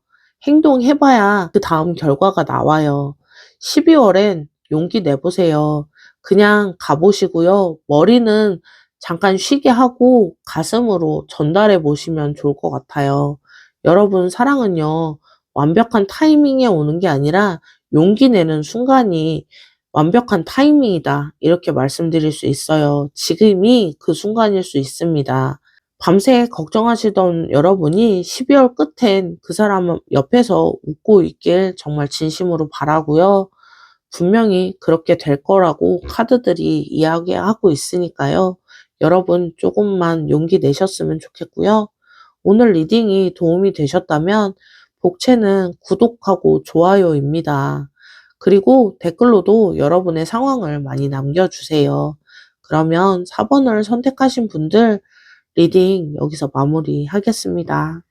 [SPEAKER 1] 행동해 봐야 그다음 결과가 나와요. 12월엔 용기 내보세요. 그냥 가 보시고요. 머리는 잠깐 쉬게 하고 가슴으로 전달해 보시면 좋을 것 같아요. 여러분 사랑은요. 완벽한 타이밍에 오는 게 아니라 용기 내는 순간이 완벽한 타이밍이다. 이렇게 말씀드릴 수 있어요. 지금이 그 순간일 수 있습니다. 밤새 걱정하시던 여러분이 12월 끝엔 그 사람 옆에서 웃고 있길 정말 진심으로 바라고요. 분명히 그렇게 될 거라고 카드들이 이야기하고 있으니까요. 여러분 조금만 용기 내셨으면 좋겠고요. 오늘 리딩이 도움이 되셨다면 복채는 구독하고 좋아요입니다. 그리고 댓글로도 여러분의 상황을 많이 남겨주세요. 그러면 4번을 선택하신 분들 리딩 여기서 마무리하겠습니다.